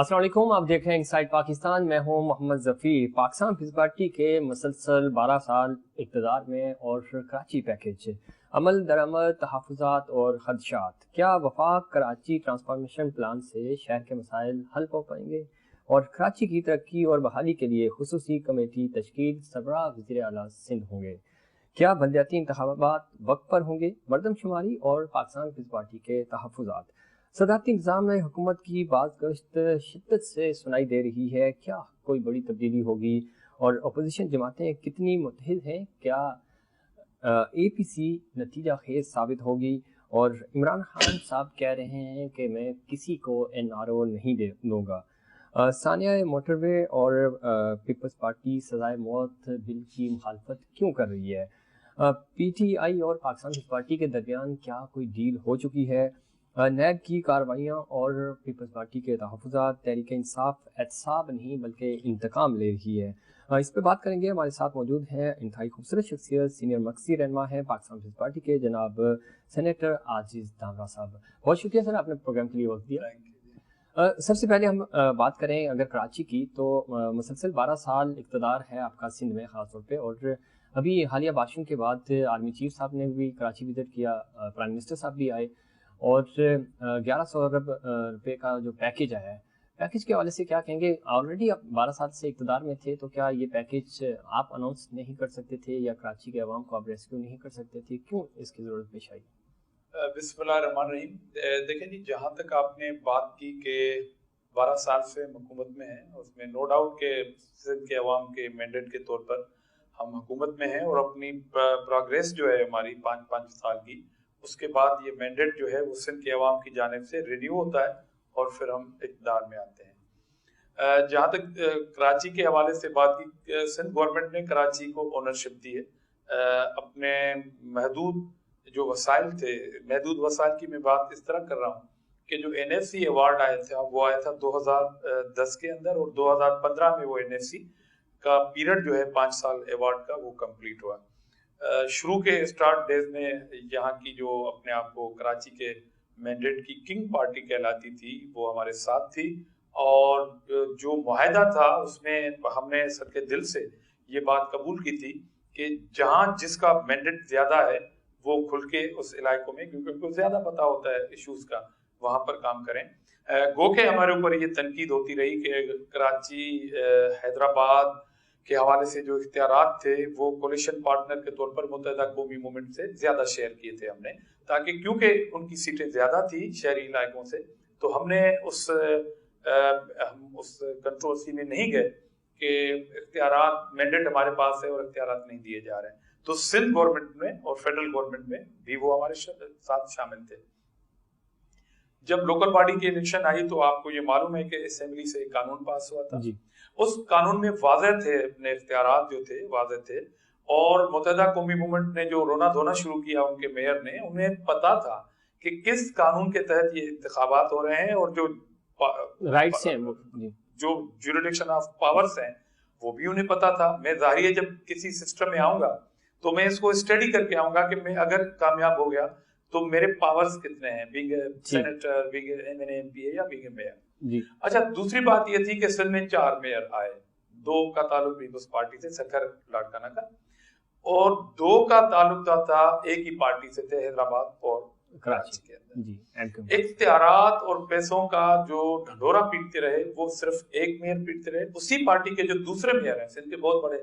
अस्सलाम वालेकुम, आप देख रहे हैं इनसाइड पाकिस्तान। मैं हूं मोहम्मद ज़फ़ीर। पाकिस्तान पीपल्स पार्टी के मुसलसल 12 साल इक़्तिदार में और कराची पैकेज, अमल दरामद, तहफ़्फ़ुज़ात और ख़दशात, क्या वफाक कराची ट्रांसफॉर्मेशन प्लान से शहर के मसाइल हल हो पाएंगे और कराची की तरक्की और बहाली के लिए खुसूसी कमेटी तश्कील सरबराह वज़ीर आला सिंध होंगे? क्या बलदियाती इंतखाबात वक्त पर होंगे? मरदमशुमारी और पाकिस्तान पीपल्स पार्टी के तहफ़्फ़ुज़ात। सदारती निज़ाम में हुकूमत की बाज़गश्त शिद्दत से सुनाई दे रही है। क्या कोई बड़ी तब्दीली होगी और अपोजिशन जमातें कितनी मुत्तहिद हैं? क्या APC नतीजा खेज साबित होगी? और इमरान खान साहब कह रहे हैं कि मैं किसी को NRO नहीं दूंगा। सानिया मोटरवे और पीपल्स पार्टी सजाए मौत बिल की मुखालफत क्यों कर रही है? PTI और पाकिस्तान पीपल्स पार्टी के दरमियान क्या कोई डील हो चुकी है? नैब की कार्रवाइयाँ और पीपल्स पार्टी के तहफ़्फ़ुज़ात, तहरीक इंसाफ एहतसाब नहीं बल्कि इंतकाम ले रही है। इस पर बात करेंगे। हमारे साथ मौजूद हैं इंतहाई खूबसूरत शख्सियत, सीनियर मरकज़ी रहनुमा है पाकिस्तान पीपल्स पार्टी के, जनाब सेनेटर आजिज़ दामरा साहब। बहुत शुक्रिया सर, आपने प्रोग्राम के लिए वक्त दिया। सबसे पहले हम बात करें अगर कराची की, तो मुसलसल 12 साल इक़्तिदार है आपका सिंध में ख़ास तौर पे, और अभी हालिया बारिशों के बाद आर्मी चीफ साहब ने भी कराची विजिट किया, प्राइम मिनिस्टर साहब भी आए, और 1100 अरब रुपये का जो पैकेज आया है, पैकेज के हवाले से क्या कहेंगे? ऑलरेडी आप 12 साल से इक़्तिदार में थे, तो क्या ये पैकेज आप अनाउंस नहीं कर सकते थे या कराची के अवाम को आप रेस्क्यू नहीं कर सकते थे? क्यों इसकी ज़रूरत पेश आई? बिस्मिल्लाहिर्रहमानिर्रहीम। देखिए जी, जहाँ तक आपने बात की कि 12 साल से हम हुकूमत में हैं, उसमें नो डाउट के सिंध के अवाम के मैंडेट के तौर पर हम हुकूमत में हैं, और अपनी प्रोग्रेस जो है हमारी 5 साल की, उसके बाद ये मैंडेट जो है वो सिंध के अवाम की जानिब से रिन्यू होता है और फिर हम इक़्तिदार में आते हैं। जहाँ तक कराची के हवाले से बात की, सिंध गवर्नमेंट ने कराची को ओनरशिप दी है। अपने महदूद जो वसाइल थे, महदूद वसाइल की मैं बात इस तरह कर रहा हूँ कि जो NFC अवार्ड आया था वो आया था 2010 के अंदर, और 2015 में वो NFC का पीरियड जो है 5 साल अवार्ड का वो कंप्लीट हुआ। शुरू के स्टार्ट डेज में यहाँ की जो अपने आप को कराची के मैंडेट की किंग पार्टी कहलाती थी वो हमारे साथ थी, और जो मुआहदा था उसमें हमने सबके दिल से ये बात कबूल की थी कि जहाँ जिसका मैंडेट ज्यादा है वो खुल के उस इलाकों में, क्योंकि उनको ज्यादा पता होता है इश्यूज का, वहां पर काम करें। गो के हमारे ऊपर ये तनकीद होती रही कि कराची हैदराबाद के हवाले से जो इख्तियारात थे वो कोलिशन पार्टनर के तौर पर मुत्तहिदा कौमी मूवमेंट से ज्यादा शेयर किए थे हमने, ताकि क्योंकि उनकी सीटें ज्यादा थी शहरी इलाकों से, तो हमने उस कंट्रोवर्सी में नहीं गए कि इख्तियारात मैंडेट हमारे पास है और इख्तियारात नहीं दिए जा रहे हैं। तो सिंध गवर्नमेंट में और फेडरल गवर्नमेंट में भी वो हमारे साथ शामिल थे। जब लोकल बॉडी की इलेक्शन आई तो आपको ये मालूम है कि असेंबली से एक कानून पास हुआ था जी। उस कानून में वाज़ेह थे, अपने इख्तियारात जो थे वाज़ेह थे, और मुत्तहिदा कौमी मूवमेंट ने जो रोना धोना शुरू किया, उनके मेयर ने, उन्हें पता था कि किस कानून के तहत ये इंतखाबात हो रहे हैं, और जो राइट्स हैं, जो ज्यूरिडिक्शन ऑफ पावर्स हैं वो भी उन्हें पता था। मैं ज़ाहिर जब किसी सिस्टम में आऊंगा तो मैं इसको स्टडी करके आऊंगा कि मैं अगर कामयाब हो गया तो मेरे पावर्स कितने हैं, being a senator, being a MNA MP या बीइंग ए मेयर। अच्छा, दूसरी बात ये थी कि सिंध में 4 मेयर आए, 2 का ताल्लुक पीपल्स पार्टी से, सखर लाड़काना का, और 2 का ताल्लुक था एक ही पार्टी से थे, हैदराबाद और कराची के अंदर। इख्तियारात और पैसों का जो ढंढोरा पीटते रहे वो सिर्फ एक मेयर पीटते रहे। उसी पार्टी के जो दूसरे मेयर हैं सिंध के बहुत बड़े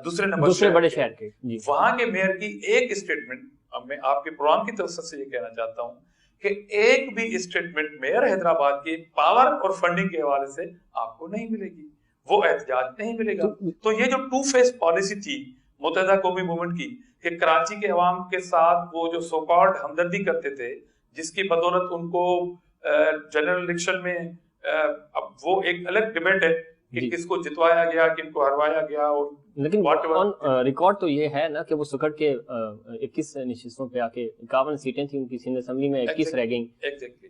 दूसरे बड़े शहर के, वहां के मेयर की एक स्टेटमेंट, मैं आपके प्रोग्राम की तरफ से ये कहना चाहता हूँ कि एक भी स्टेटमेंट मेयर हैदराबाद के पावर और फंडिंग के हवाले से आपको नहीं मिलेगी, वो एहतजाज नहीं मिलेगा। तो ये जो 2 फेस पॉलिसी थी मुत्तहिदा कौमी मूवमेंट की कि कराची के अवाम के साथ वो जो सो कॉल्ड हमदर्दी करते थे, जिसकी बदौलत उनको जनरल इलेक्शन में, अब वो एक अलग डिबेट है कि किसको जितवाया गया, किनको हरवाया गया, और लेकिन ऑन रिकॉर्ड तो ये है ना कि वो सुकड़ के 21 नशिस्तों पे आके 51 सीटें थी उनकी सिंध असेंबली में, 21 रह गई। एग्जैक्टली।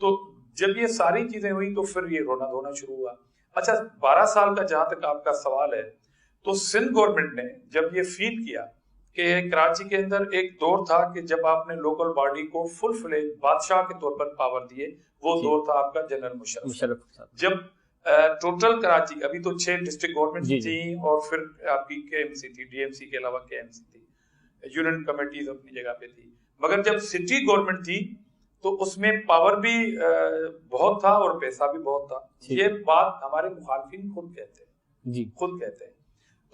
तो जब ये सारी चीजें हुई तो फिर ये रोना धोना शुरू हुआ। अच्छा, 12 साल का जहां तक आपका सवाल है, तो सिंध गवर्नमेंट ने जब ये फील किया کہ کراچی کے اندر ایک دور تھا کہ جب آپ نے لوکل باڈی کو فل فلیج بادشاہ کے طور پر پاور دیے، وہ دور تھا آپ کا جنرل مشرف، جب ٹوٹل کراچی ابھی تو 6 ڈسٹرکٹ گورنمنٹ تھی اور پھر آپ کی کے ایم سی تھی، ڈی ایم سی کے علاوہ کے ایم سی تھی، یونین کمیٹیز اپنی جگہ پہ تھی، مگر جب سٹی گورنمنٹ تھی تو اس میں پاور بھی بہت تھا اور پیسہ بھی بہت تھا. یہ بات ہمارے مخالفین خود کہتے ہیں.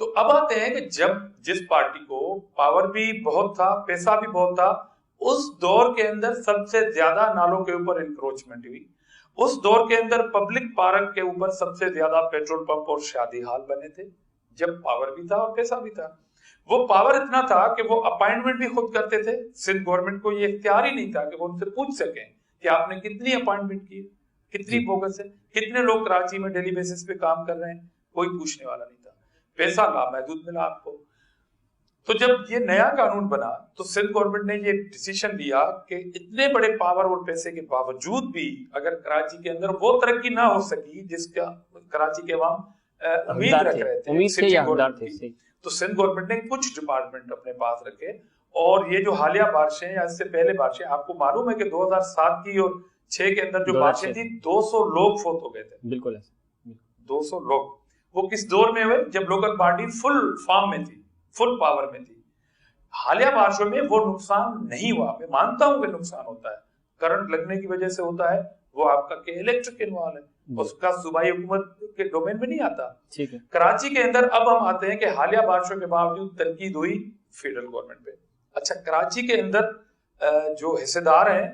تو اب آتے ہیں کہ جب جس پارٹی کو پاور بھی بہت تھا، پیسہ بھی بہت تھا، اس دور کے اندر سب سے زیادہ نالوں کے اوپر انکروچمنٹ ہوئی، اس دور کے اندر پبلک پارک کے اوپر سب سے زیادہ پیٹرول پمپ اور شادی ہال بنے تھے، جب پاور بھی تھا اور پیسہ بھی تھا. وہ پاور اتنا تھا کہ وہ اپائنٹمنٹ بھی خود کرتے تھے. سندھ گورنمنٹ کو یہ اختیار ہی نہیں تھا کہ وہ ان سے پوچھ سکیں کہ آپ نے کتنی اپائنٹمنٹ کی، کتنی بوگس ہے، کتنے لوگ کراچی میں ڈیلی بیسس پہ کام کر رہے ہیں، کوئی پوچھنے والا نہیں تھا. پیسہ لامحدود ملا آپ کو. تو جب یہ نیا قانون بنا تو سندھ گورنمنٹ نے یہ ڈیسیشن لیا کہ اتنے بڑے پاور اور پیسے کے باوجود بھی اگر کراچی کے اندر وہ ترقی نہ ہو سکی جس کا کراچی کے عوام امید رکھ رہے تھے، تو سندھ گورنمنٹ نے کچھ ڈپارٹمنٹ اپنے پاس رکھے. اور یہ جو حالیہ بارشیں یا اس سے پہلے بارشیں، آپ کو معلوم ہے کہ 2007 کی اور 6 کے اندر جو بارشیں تھی 200 لوگ فوت ہو گئے تھے. بالکل 200 لوگ. وہ کس دور میں ہوئے؟ جب لوکل پارٹی فل فارم میں تھی، فل پاور میں تھی. حالیہ بارشوں میں وہ نقصان نہیں ہوا. میں مانتا ہوں کہ نقصان ہوتا ہے، کرنٹ لگنے کی وجہ سے ہوتا ہے، وہ آپ کا کہ الیکٹرک انوالو ہے، اس کا صوبائی حکومت کے ڈومین میں نہیں آتا. کراچی کے اندر اب ہم آتے ہیں کہ حالیہ بارشوں کے باوجود تنقید ہوئی فیڈرل گورنمنٹ پہ. اچھا، کراچی کے اندر جو حصے دار ہیں،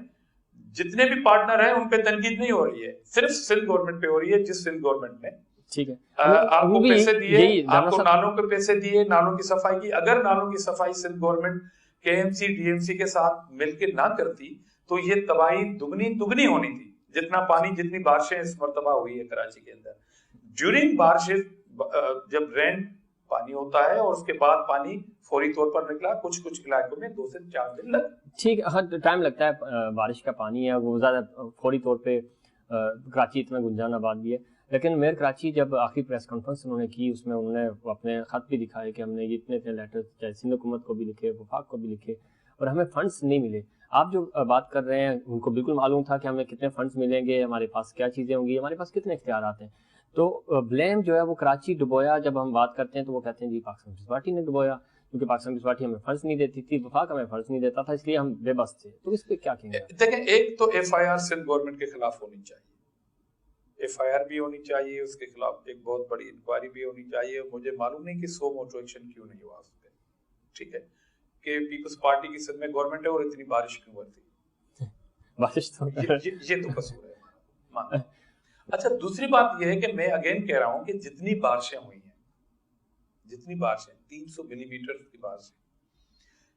جتنے بھی پارٹنر ہیں، ان پہ تنقید نہیں ہو رہی ہے، صرف سندھ گورنمنٹ پہ ہو رہی ہے. جس سندھ گورنمنٹ نے آپ کو پیسے دیے، آپ کو نالوں کے پیسے دیے، نالوں کی صفائی کی. اگر نالوں کی صفائی سندھ گورنمنٹ کے M C D M C کے ساتھ مل کے نہ کرتی تو یہ تباہی دگنی ہونی تھی. جتنا پانی، جتنی بارشیں اس مرتبہ ہوئی ہے کراچی کے اندر ڈیورنگ بارشیں، جب رین پانی ہوتا ہے اور اس کے بعد پانی فوری طور پر نکلا، کچھ علاقوں میں 2 سے 4 دن ٹھیک ٹائم لگتا ہے. بارش کا پانی ہے وہ زیادہ فوری طور پہ کراچی اتنا گنجان آباد بھی ہے. لیکن میئر کراچی جب آخری پریس کانفرنس انہوں نے کی، اس میں انہوں نے اپنے خط بھی دکھائے کہ ہم نے اتنے لیٹر چاہے سندھ حکومت کو بھی لکھے، وفاق کو بھی لکھے، اور ہمیں فنڈس نہیں ملے. آپ جو بات کر رہے ہیں ان کو بالکل معلوم تھا کہ ہمیں کتنے فنڈس ملیں گے، ہمارے پاس کیا چیزیں ہوں گی، ہمارے پاس کتنے اختیارات ہیں. تو بلیم جو ہے وہ کراچی ڈبویا. جب ہم بات کرتے ہیں تو وہ کہتے ہیں جی پاکستان پیپلز پارٹی نے ڈبویا، کیونکہ پاکستان پیپلز پارٹی ہمیں فنڈس نہیں دیتی تھی، وفاق ہمیں فنڈس نہیں دیتا تھا، اس لیے ہم بے بس تھے. تو اس پہ کیا کہیں گے؟ دیکھیں، ایک تو F I R Sindh government کے خلاف ہونی چاہیے، ایف آئی آر بھی ہونی چاہیے، اس کے خلاف ایک بہت بڑی انکوائری بھی ہونی چاہیے. مجھے معلوم نہیں کہ سو موٹو ایکشن کیوں نہیں ہوا اس پہ. ٹھیک ہے کہ پیپلز پارٹی کی سندھ میں گورنمنٹ ہے اور اتنی بارش کیوں ہوتی، بارش تو یہ تو قصور ہے. اچھا، دوسری بات یہ ہے کہ میں اگین کہہ رہا ہوں کہ جتنی بارشیں ہوئی ہیں، 300 ملی میٹر کی بارشیں،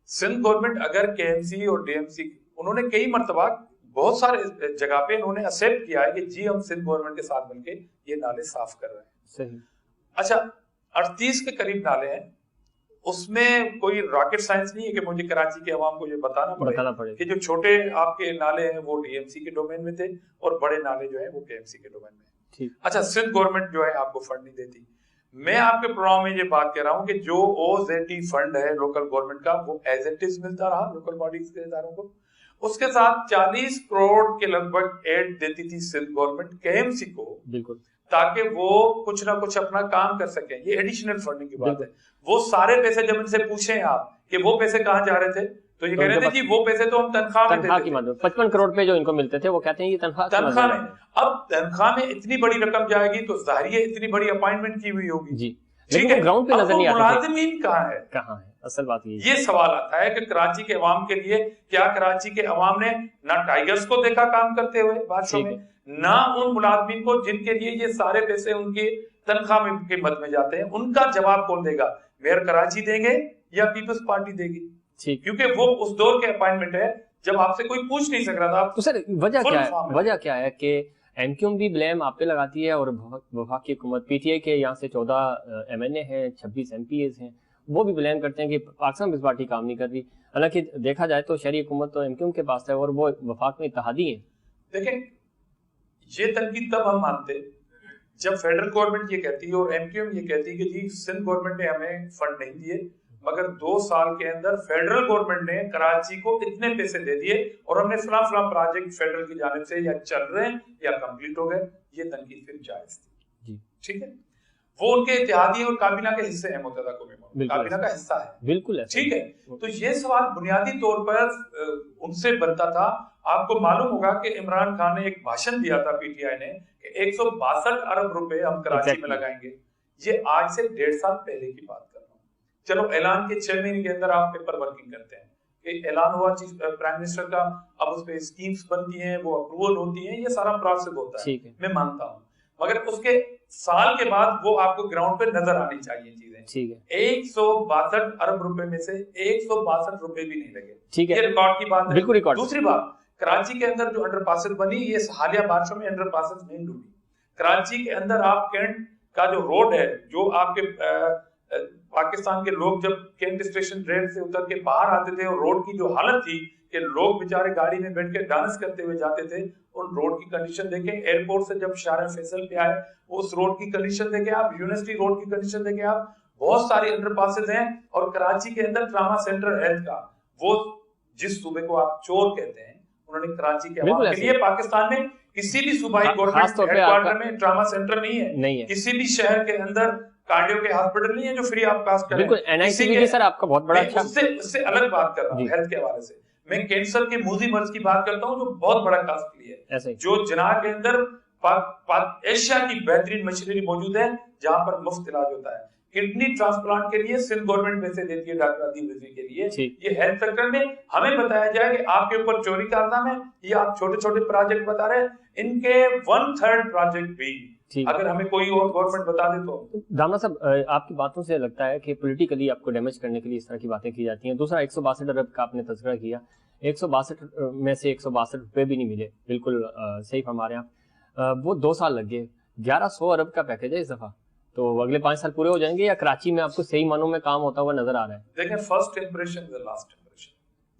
سندھ گورنمنٹ اگر کے ایم سی اور ڈی ایم سی، انہوں نے کئی مرتبہ بہت سارے جگہ پہ انہوں نے ایکسپٹ کیا ہے کہ جی ہم سندھ گورنمنٹ کے ساتھ مل کے یہ نالے صاف کر رہے ہیں. صحیح. اچھا، 38 کے قریب نالے ہیں، اس میں کوئی راکٹ سائنس نہیں ہے کہ مجھے کراچی کے عوام کو یہ بتانا پڑے کہ جو چھوٹے آپ کے نالے ہیں وہ ڈی ایم سی کے ڈومین میں تھے اور بڑے نالے جو ہیں وہ کے ایم سی کے ڈومین میں. اچھا، سندھ گورنمنٹ جو ہے آپ کو فنڈ نہیں دیتی. میں آپ کے پروگرام میں یہ بات کہہ رہا ہوں کہ جو او زیڈ ٹی فنڈ ہے لوکل گورنمنٹ کا، وہ ایز اٹ از ملتا رہا لوکل باڈیز کے اداروں کو. اس کے ساتھ 40 کروڑ کے لگ بھگ ایڈ دیتی تھی سندھ گورنمنٹ کے ایم سی کو، بالکل، تاکہ وہ کچھ نہ کچھ اپنا کام کر سکیں. یہ ایڈیشنل فنڈنگ کی بات ہے. وہ سارے پیسے جب ان سے پوچھیں آپ کہ وہ پیسے کہاں جا رہے تھے تو یہ کہہ رہے تھے جی وہ پیسے تو ہم تنخواہ میں دیتے تھے. 55 کروڑ پہ جو ان کو ملتے تھے وہ کہتے ہیں یہ تنخواہ میں. اب تنخواہ میں اتنی بڑی رقم جائے گی تو ظاہر ہے اتنی بڑی اپائنٹمنٹ کی ہوئی ہوگی. جی، لیکن گراؤنڈ پہ نظر نہیں آتا ملازمین کہاں ہے. اصل بات یہ سوال آتا ہے کہ کراچی کے عوام کے لیے کیا کراچی کے عوام نے نہ ٹائیگرز کو دیکھا کام کرتے ہوئے بادشاہ میں، نہ ان ملازمین کو جن کے لیے یہ سارے پیسے ان کی تنخواہ میں قیمت میں جاتے ہیں. ان کا جواب کون دے گا؟ میئر کراچی دیں گے یا پیپلز پارٹی دے گی؟ کیونکہ وہ اس دور کے اپائنٹمنٹ ہے جب آپ سے کوئی پوچھ نہیں سک رہا تھا. تو سر وجہ کیا ہے کہ ایم کیو ایم بھی بلیم آپ پہ لگاتی ہے اور وفاق کی حکومت پی ٹی آئی کے یہاں سے 14 ایم این اے ہیں، 26 ایم پی ایز ہیں، وہ بھی بلیم کرتے ہیں کہ پاکستان پیپلز پارٹی کام نہیں کر رہی. حالانکہ دیکھا جائے تو شہری حکومت تو ایم کیو ایم کے پاس ہے اور وہ وفاق میں اتحادی ہیں. دیکھیں، یہ تنقید تب ہم مانتے جب فیڈرل گورنمنٹ یہ کہتی ہے اور ایم کیو ایم یہ کہتی ہے کہ جی سندھ گورنمنٹ نے ہمیں فنڈ نہیں دیے मगर 2 साल के अंदर फेडरल गवर्नमेंट ने कराची को इतने पैसे दे दिए और हमने फलां प्रोजेक्ट फेडरल की जानिब से या चल रहे हैं या कंप्लीट हो गए, ये तनकीद फिर जायज थी। ठीक है, वो उनके इत्तेहादी और काबीना के हिस्से हैं, मुत्तहदा कौमी काबीना का हिस्सा है, बिल्कुल। ठीक है, तो ये सवाल बुनियादी तौर पर उनसे बनता था। आपको मालूम होगा कि इमरान खान ने एक भाषण दिया था पीटीआई ने कि 162 अरब रुपए हम कराची में लगाएंगे। ये आज से 1.5 साल पहले की बात कर रहा हूँ। चलो ऐलान के 6 महीने के अंदर आप पेपर वर्किंग करते हैं कि ऐलान हुआ प्राइम मिनिस्टर का, अब उस पे स्कीम्स बनती हैं, वो अप्रूवल होती हैं, ये सारा प्रोसेस होता है, मैं मानता हूँ। मगर उसके साल के बाद वो आपको ग्राउंड पे नजर आनी चाहिए चीजें। ठीक है, 162 अरब रुपए में से 162 रुपए भी नहीं लगे। ठीक है, ये रिकॉर्ड की बात है, बिल्कुल रिकॉर्ड। दूसरी बात, कराची के अंदर जो अंडरपासेस बनी, ये हालिया बारिशों में अंडरपासेस नहीं डूबी। कराची के अंदर आप कैंट का जो रोड है, जो आपके पाकिस्तान के लोग जब कैंट स्टेशन रेल से उतर के बाहर आते थे और रोड की जो हालत थी कि लोग बेचारे गाड़ी में बैठ के डांस करते हुए जाते थे, उन रोड की कंडीशन देखें। एयरपोर्ट से जब शारा फैसल पे आए, उस रोड की कंडीशन देखें आप, यूनिवर्सिटी रोड की कंडीशन देखें आप, बहुत सारे अंडरपासेस हैं। और कराची के अंदर ट्रामा सेंटर हेल्थ का, वो जिस सूबे को आप चोर कहते हैं, उन्होंने कराची के अवाम के लिए, पाकिस्तान में किसी भी सूबाई गवर्नमेंट हेडक्वार्टर में ट्रामा सेंटर नहीं है, किसी भी शहर के अंदर कार्डियो के हॉस्पिटल नहीं है जो फ्री ऑफ कास्ट करें। किसी के सर आपका बहुत बड़ा अच्छा, उससे अलग बात कर रहा हूँ हेल्थ के हवाले से। मैं कैंसर के मूजी मर्ज की बात करता हूँ जो बहुत बड़ा कास्टली है, जो जनाह के अंदर एशिया की बेहतरीन मशीनरी मौजूद है जहां पर मुफ्त इलाज होता है। किडनी ट्रांसप्लांट के लिए सिंध गवर्नमेंट पैसे देती है डॉक्टर अदीब रिजवी के लिए। ये हेल्थ सेक्टर में हमें बताया जाए कि आपके ऊपर चोरी का इल्जाम है, ये आप छोटे छोटे प्रोजेक्ट बता रहे हैं, इनके 1/3 प्रोजेक्ट भी अगर हमें कोई और गवर्नमेंट बता दे तो। दामना साहब, आपकी बातों से लगता है कि पॉलिटिकली आपको डैमेज करने के लिए इस तरह की बातें की जाती हैं। दूसरा, 162 अरब का आपने तज़किरा किया, 162 में से 162 रुपए भी नहीं मिले, बिल्कुल सही फरमा रहे हैं आप। वो 2 साल लग गए, 1100 अरब का पैकेज है इस दफा, तो अगले 5 साल पूरे हो जाएंगे या कराची में आपको सही मानों में काम होता हुआ नजर आ रहा है? देखिए, first impression is the last impression.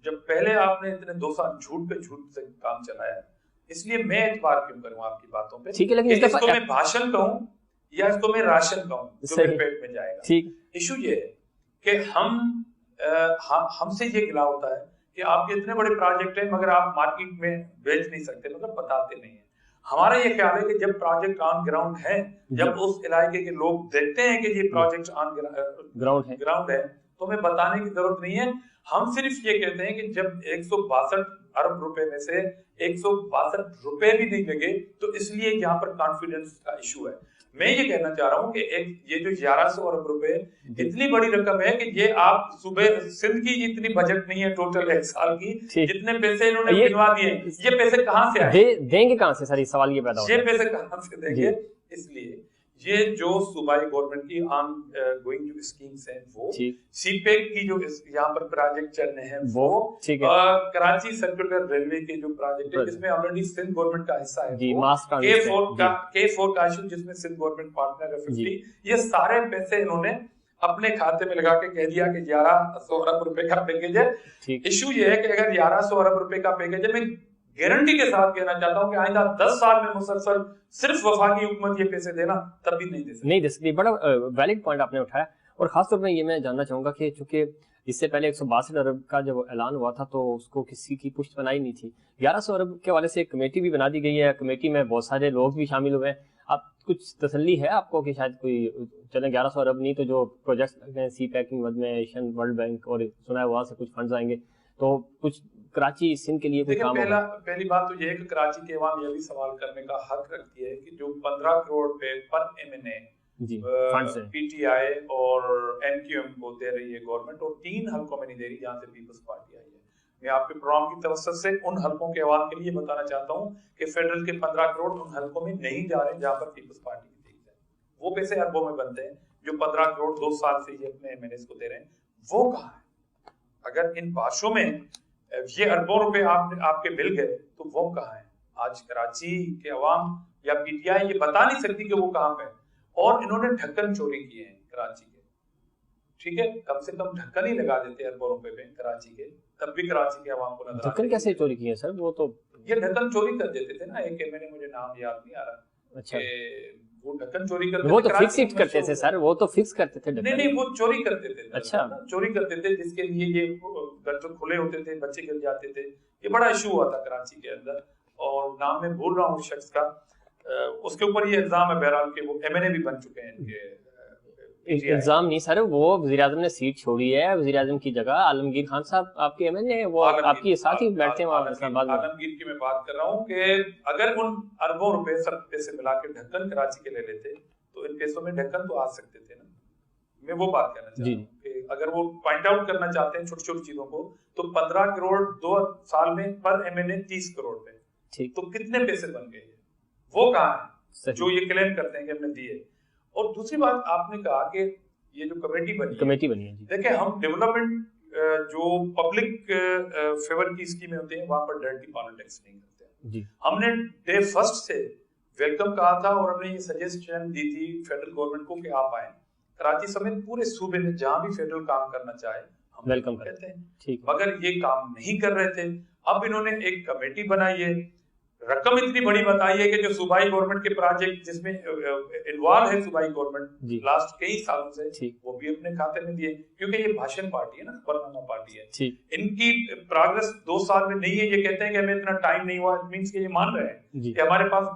जब पहले आपने इतने 2 साल झूठ पे झूठ से काम चलाया, इसलिए मैं एतबार क्यों करूं आपकी बातों पे? ठीक है, लेकिन इसको मैं भाषण कहूं या इसको मैं राशन कहूं जो मेरे पेट में जाएगा। ठीक, इशू ये है कि हमसे ये गिला होता है कि आपके इतने बड़े प्रोजेक्ट हैं मगर आप मार्केट में बेच नहीं सकते, मतलब बताते नहीं है। हमारा ये ख्याल है कि जब प्रोजेक्ट ऑन ग्राउंड है, जब उस इलाके के लोग देखते हैं कि ये प्रोजेक्ट ऑन ग्राउंड है, तो हमें बताने की जरूरत नहीं है। हम सिर्फ ये कहते हैं कि जब 162 अरब रुपए में से 162 रुपए भी नहीं लगे, तो इसलिए यहाँ पर कॉन्फिडेंस का इशू है। मैं ये कहना चाह रहा हूँ कि ये जो 1100 अरब रुपए इतनी बड़ी रकम है कि ये आप सुबह सिंध की इतनी बजट नहीं है टोटल 1 साल की, जितने पैसे इन्होंने गिनवा दिए, ये पैसे कहाँ से आए, देंगे कहाँ से? सर, सवाल ये पैदा होता है, ये पैसे कहाँ से देंगे? इसलिए ये जो सूबाई गवर्नमेंट की ऑन गोइंग जो स्कीम्स हैं, वो सीपेक की जो यहाँ पर प्रोजेक्ट चल रहे हैं, वो कराची सर्कुलर रेलवे के जो प्रोजेक्ट है जिसमें ऑलरेडी सिंध गवर्नमेंट का हिस्सा है, K4 का इशू जिसमें सिंध गवर्नमेंट पार्टनर है 50, ये सारे पैसे इन्होंने अपने खाते में लगा के कह दिया कि 1100 अरब रुपए का पैकेज है। इशू ये है कि अगर 1100 अरब रुपए का पैकेज है, मैं गारंटी के साथ कहना चाहता हूं कि आइंदा 10 साल में मुसलसल सिर्फ वफाकी हुकूमत ये पैसे देना तब भी नहीं दे सकती। बड़ा वैलिड पॉइंट आपने उठाया, और खासतौर पर ये मैं जानना चाहूंगा कि चूंकि इससे पहले 162 अरब का जब ऐलान हुआ था तो उसको किसी की पुष्ट बनाई नहीं थी। 1100 अरब के हवाले से एक कमेटी भी बना दी गई है, कमेटी में बहुत सारे लोग भी शामिल हुए हैं। आप कुछ तसल्ली है आपको कि शायद कोई चले 1100 अरब नहीं तो जो प्रोजेक्ट हैं सी पैकिंग में एशियन वर्ल्ड बैंक और सुना है वहां से कुछ फंड्स आएंगे, तो कुछ कराची सिंध के लिए कोई काम होगा? पहली बात तो ये है कि कराची के अवाम ये भी सवाल करने का हक रखती है कि जो 15 करोड़ पे पर एमएनए पीटीआई और एमक्यूएम को दे रही है गवर्नमेंट, और 3 हलकों में नहीं दे रही जहाँ से पीपल्स पार्टी आई है। मैं आपके प्रोग्राम की तवज्जो से उन हलकों के अवाम के लिए बताना चाहता हूँ कि फेडरल के 15 करोड़ उन हलकों में नहीं जा रहे जहाँ पर पीपल्स पार्टी की जीत है। वो पैसे अरबों में बनते हैं, जो 15 करोड़ 2 साल से ये अपने एमएनएस को दे रहे हैं, वो कहाँ है? अगर इन बारिशों में ये अरबों रुपए आपके मिल गए तो वो कहाँ है? आज कराची के अवाम या पीटीआई ये बता नहीं सकती कि वो कहाँ पे, और इन्होंने ढक्कन चोरी किए हैं कराची के। ठीक है, कम से कम ढक्कन ही लगा देते अरबों रुपए पे कराची के, तब भी कराची के अवाम को नजर। ढक्कन कैसे चोरी किए सर? वो तो ये ढक्कन चोरी कर देते थे ना, एक मैंने मुझे नाम याद नहीं आ रहा, अच्छा, वो वो ढक्कन चोरी करते वो थे, तो फिक्स करते थे सर, वो तो फिक्स करते थे ढक्कन। नहीं वो चोरी करते थे। अच्छा, चोरी करते थे, जिसके लिए ये गटर खुले होते थे, बच्चे गिर जाते थे, ये बड़ा इशू हुआ था कराची के अंदर। और नाम मैं भूल रहा हूँ उस शख्स का, उसके ऊपर ये इल्जाम है बहरहाल के वो MNA भी बन चुके हैं इनके। इल्जाम नहीं सर, वो वज़ीर आज़म ने सीट छोड़ी है, वज़ीर आज़म की जगह आलमगीर खान साहब आपके MNA, वो आपके साथ ही बैठते हैं वहाँ इस्लामाबाद में। आलमगीर की मैं बात कर रहा हूँ कि अगर उन अरबों रुपए सब पैसे मिला के ढक्कन कराची के ले लेते तो इन पैसों में ढक्कन तो आ सकते थे ना। मैं वो बात करना चाहता हूँ कि अगर वो पॉइंट आउट करना चाहते हैं छोटी छोटी चीजों को, तो 15 करोड़ 2 साल में पर MNA 30 करोड़ पे, तो कितने पैसे बन गए, वो कहाँ है जो ये क्लेम करते हैं कि हमने दिए। और दूसरी बात आपने कहा कि ये जो कमेटी बनी है, देखिए हम डेवलपमेंट जो पब्लिक फेवर की स्कीमें होती हैं वहां पर डर्टी पॉलिटिक्स नहीं करते हैं। हमने डे फर्स्ट से वेलकम कहा था और हमने ये सजेशन दी थी फेडरल गवर्नमेंट को कि आप आए, कराची समेत पूरे सूबे में जहां भी फेडरल काम करना चाहे हम वेलकम करते हैं, मगर ये काम नहीं कर रहे थे। अब इन्होंने एक कमेटी बनाई है, रकम इतनी बड़ी बताई है कि जो सूबाई गवर्नमेंट के प्रोजेक्ट जिसमें इन्वॉल्व है सूबाई गवर्नमेंट लास्ट कई सालों से, वो भी अपने खाते में दिए, क्योंकि ये भाषण पार्टी है ना, खबरनामा पार्टी है। इनकी प्रोग्रेस 2 साल में नहीं है, ये कहते हैं कि हमें इतना टाइम नहीं हुआ, मींस कि ये मान रहे हैं कि हमारे पास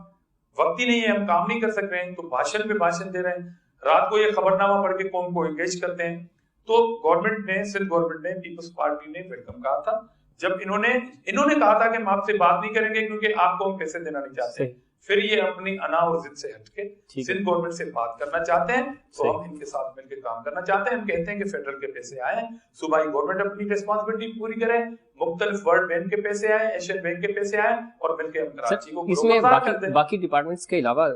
वक्त ही नहीं है, हम काम नहीं कर सक रहे हैं, तो भाषण पे भाषण दे रहे हैं, रात को ये खबरनामा पढ़ के कौम को एंगेज करते हैं। तो गवर्नमेंट ने, सिंध गवर्नमेंट ने, पीपल्स पार्टी ने वेलकम कहा था जब इन्होंने कहा था कि हम आपसे बात नहीं करेंगे क्योंकि आपको हम पैसे देना नहीं चाहते। फिर ये अपनी अना और जिद से हटके सिंध गवर्नमेंट से बात करना चाहते हैं, तो हम इनके साथ मिलकर काम करना चाहते हैं। हम कहते हैं कि फेडरल के पैसे आए, सूबाई गवर्नमेंट अपनी रिस्पांसिबिलिटी पूरी करे, मुख्तलिफ वर्ल्ड बैंक के पैसे आए, एशियन बैंक के पैसे आए, और मिलकर हम कराची को इसमें बाकी डिपार्टमेंट्स के अलावा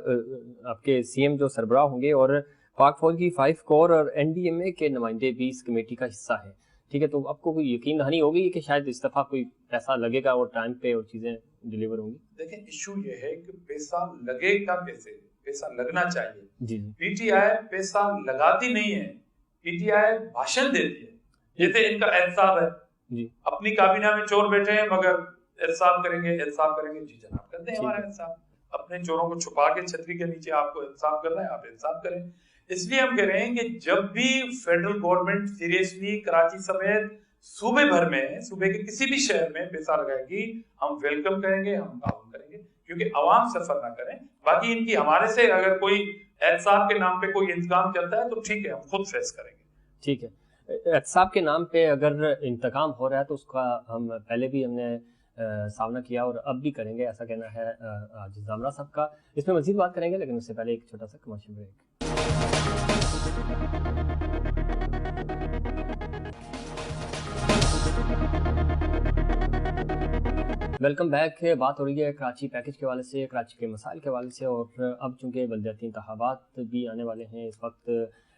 आपके CM जो सरबराह होंगे और पाक फौज की 5 कोर और NDMA के नुमाइंदे भी इस कमेटी का हिस्सा है, ठीक है। तो आपको कोई यकीन दहानी होगी कि शायद इस दफा कोई पैसा लगेगा और टाइम पे और चीजें डिलीवर होंगी? देखिए इशू ये है कि पैसा लगेगा कैसे, पैसा लगना चाहिए जी। PTI पैसा लगाती नहीं है, PTI भाषण देती है, जैसे इनका एहसाब है जी, अपनी काबीना में चोर बैठे हैं मगर एहसाब करेंगे जी जनाब, करते हैं हमारा एहसाब, अपने चोरों को छुपा के छतरी के नीचे आपको एहसाब करना है, आप एहसाब करें। इसलिए हम कह रहे हैं कि जब भी फेडरल गवर्नमेंट सीरियसली कराची समेत सूबे भर में, सूबे के किसी भी शहर में पैसा लगाएगी, हम वेलकम करेंगे, हम काम करेंगे, क्योंकि अवाम सफर ना करें। बाकी इनकी हमारे से अगर कोई एहसाब के नाम पे कोई इंतकाम चलता है तो ठीक है, हम खुद फेस करेंगे। ठीक है, एहसाब के नाम पे अगर इंतकाम हो रहा है तो उसका हम पहले भी हमने सामना किया और अब भी करेंगे, ऐसा कहना है आजिज जामरा साहब का। इसमें मजीद बात करेंगे, लेकिन उससे पहले एक छोटा सा कमर्शियल ब्रेक। Welcome back. बात हो रही है कराची पैकेज के हवाले से, कराची के मसाइल के हवाले से, और अब चूँकि बल्दियाती इंतखाबात भी आने वाले हैं, इस वक्त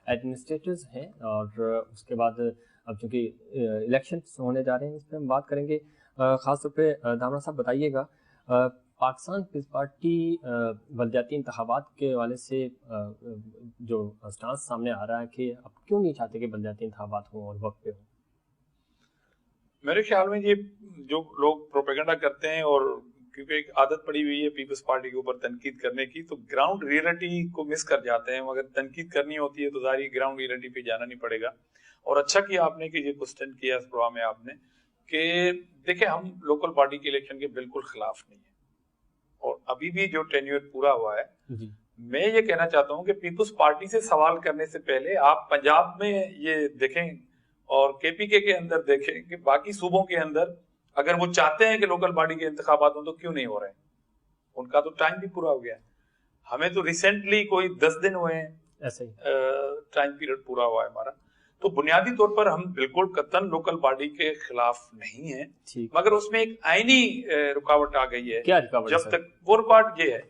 एडमिनिस्ट्रेटर्स हैं और उसके बाद अब चूँकि इलेक्शंस होने जा रहे हैं, इस पर हम बात करेंगे। ख़ास तौर पे दामरा साहब बताइएगा, पाकिस्तान पीपल्स पार्टी बल्दियाती इंतखाबात के हवाले से जो स्टांस सामने आ रहा है कि अब क्यों नहीं चाहते कि बल्दियाती इंतखाबात हों और वक्त पे हों? मेरे ख्याल में ये जो लोग प्रोपेगेंडा करते हैं, और क्योंकि एक आदत पड़ी हुई है पीपल्स पार्टी के ऊपर तनकीद करने की, तो ग्राउंड रियलिटी को मिस कर जाते हैं। अगर तनकीद करनी होती है तो जारी ग्राउंड रियलिटी पे जाना नहीं पड़ेगा। और अच्छा किया आपने कि ये क्वेश्चन किया इस प्रोग्राम में आपने, कि देखिए हम लोकल पार्टी के इलेक्शन के बिल्कुल खिलाफ नहीं है, और अभी भी जो टेन्योर पूरा हुआ है जी। मैं ये कहना चाहता हूँ कि पीपल्स पार्टी से सवाल करने से पहले आप पंजाब में ये देखें और KPK के अंदर देखें कि बाकी सूबों के अंदर अगर वो चाहते हैं कि लोकल पार्टी के इंतखाबात हों तो क्यों नहीं हो रहे हैं। उनका तो टाइम भी पूरा हो गया है, हमें तो रिसेंटली कोई 10 दिन हुए हैं, ऐसे टाइम पीरियड पूरा हुआ है हमारा। तो बुनियादी तौर पर हम बिल्कुल कतन लोकल पार्टी के खिलाफ नहीं है, मगर उसमें एक आईनी रुकावट आ गई है। क्या रुकावट? जब तक वो रुकावट ये है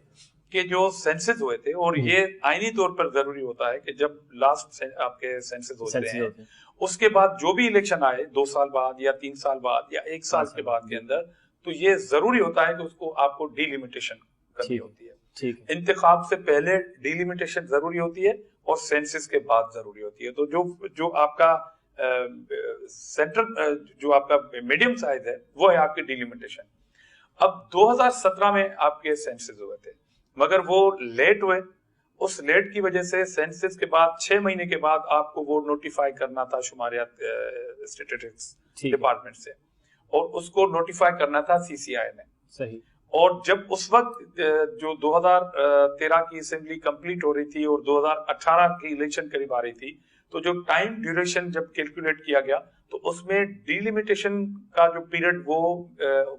कि जो सेंसस हुए थे, और ये आईनी तौर पर जरूरी होता है कि जब लास्ट आपके सेंसस होते हैं उसके बाद जो भी इलेक्शन आए 2 साल बाद या 3 साल बाद या 1 साल के बाद के अंदर, तो ये जरूरी होता है कि उसको आपको डिलिमिटेशन करनी होती है। इंतखाब से पहले डिलिमिटेशन जरूरी होती है और सेंसस के बाद जरूरी होती है। तो जो आपका सेंट्रल जो आपका मीडियम साइज है वो है आपकी डिलिमिटेशन। अब 2017 में आपके सेंसस हुए थे, मगर वो लेट हुए उस लेट की वजह से सेंसस के बाद 6 महीने के बाद आपको वो नोटिफाई करना था शुमारियात स्टैटिस्टिक्स डिपार्टमेंट से, और उसको नोटिफाई करना था सीसीआई ने। सही। और जब उस वक्त जो 2013 की असेंबली कंप्लीट हो रही थी और 2018 की इलेक्शन करीब आ रही थी, तो जो टाइम ड्यूरेशन जब कैलकुलेट किया गया तो उसमें डिलिमिटेशन का जो पीरियड वो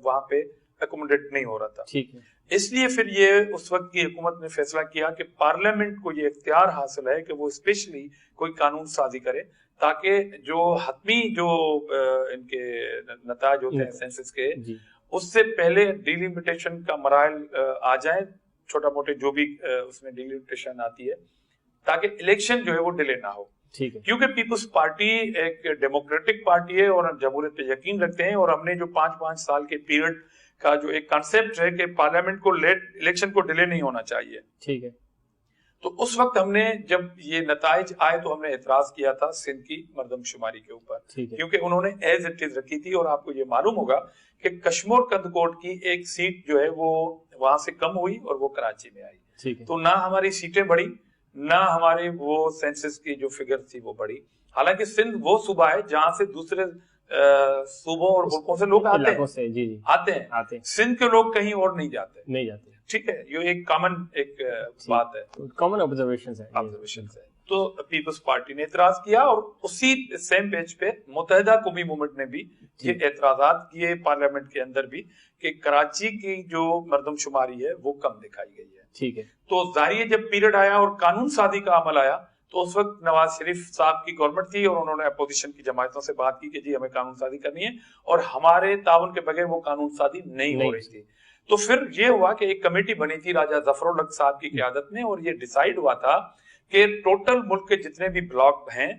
वहां पे अकोमोडेट नहीं हो रहा था। ठीक है। इसलिए फिर ये उस वक्त की हुकूमत ने फैसला किया कि पार्लियामेंट को ये इख्तियार हासिल है कि वो स्पेशली कोई कानून साजी करे ताकि जो हतमी जो इनके नताज होते हैं सेंसस के, उससे पहले डिलिमिटेशन का मराहल आ जाए, छोटा मोटे जो भी उसमें डिलिमिटेशन आती है, ताकि इलेक्शन जो है वो डिले ना हो। ठीक है। क्योंकि पीपल्स पार्टी एक डेमोक्रेटिक पार्टी है और हम जमहूरियत पे यकीन रखते हैं, और हमने जो 5-5 साल के पीरियड का जो एक कॉन्सेप्ट है कि पार्लियामेंट को लेट इलेक्शन को डिले नहीं होना चाहिए। ठीक है। तो उस वक्त हमने जब ये नताइज आए तो हमने एतराज किया था सिंध की मर्दमशुमारी के ऊपर, क्योंकि उन्होंने एज इट इज रखी थी। और आपको ये मालूम होगा कि कश्मीर कंदकोट की एक सीट जो है वो वहां से कम हुई और वो कराची में आई। ठीक है। तो ना हमारी सीटें बढ़ी, ना हमारे वो सेंसस की जो फिगर थी वो बढ़ी। हालांकि सिंध वो सूबा है जहां से दूसरे सूबों और मुल्कों से लोग आते हैं। सिंध के लोग कहीं और नहीं जाते। ठीक है, ये एक कॉमन एक बात है, कॉमन ऑब्जर्वेशन है। तो पीपल्स पार्टी ने एतराज किया और उसी सेम पेज पे मुत्तहिदा कौमी मूवमेंट ने भी ये एतराजात किए पार्लियामेंट के अंदर भी कि कराची की जो मर्दमशुमारी है वो कम दिखाई गई है। ठीक है। तो जाहिर है जब पीरियड आया और कानून साजी का अमल आया तो उस वक्त नवाज शरीफ साहब की गवर्नमेंट थी और उन्होंने अपोजिशन की जमातों से बात की कि जी हमें कानून साजी करनी है, और हमारे ताउन के बगैर वो कानून साजी नहीं हो रही थी। तो फिर ये हुआ कि एक कमेटी बनी थी राजा जफरुल हक साहब की क़यादत में, और ये डिसाइड हुआ था कि टोटल मुल्क के जितने भी ब्लॉक हैं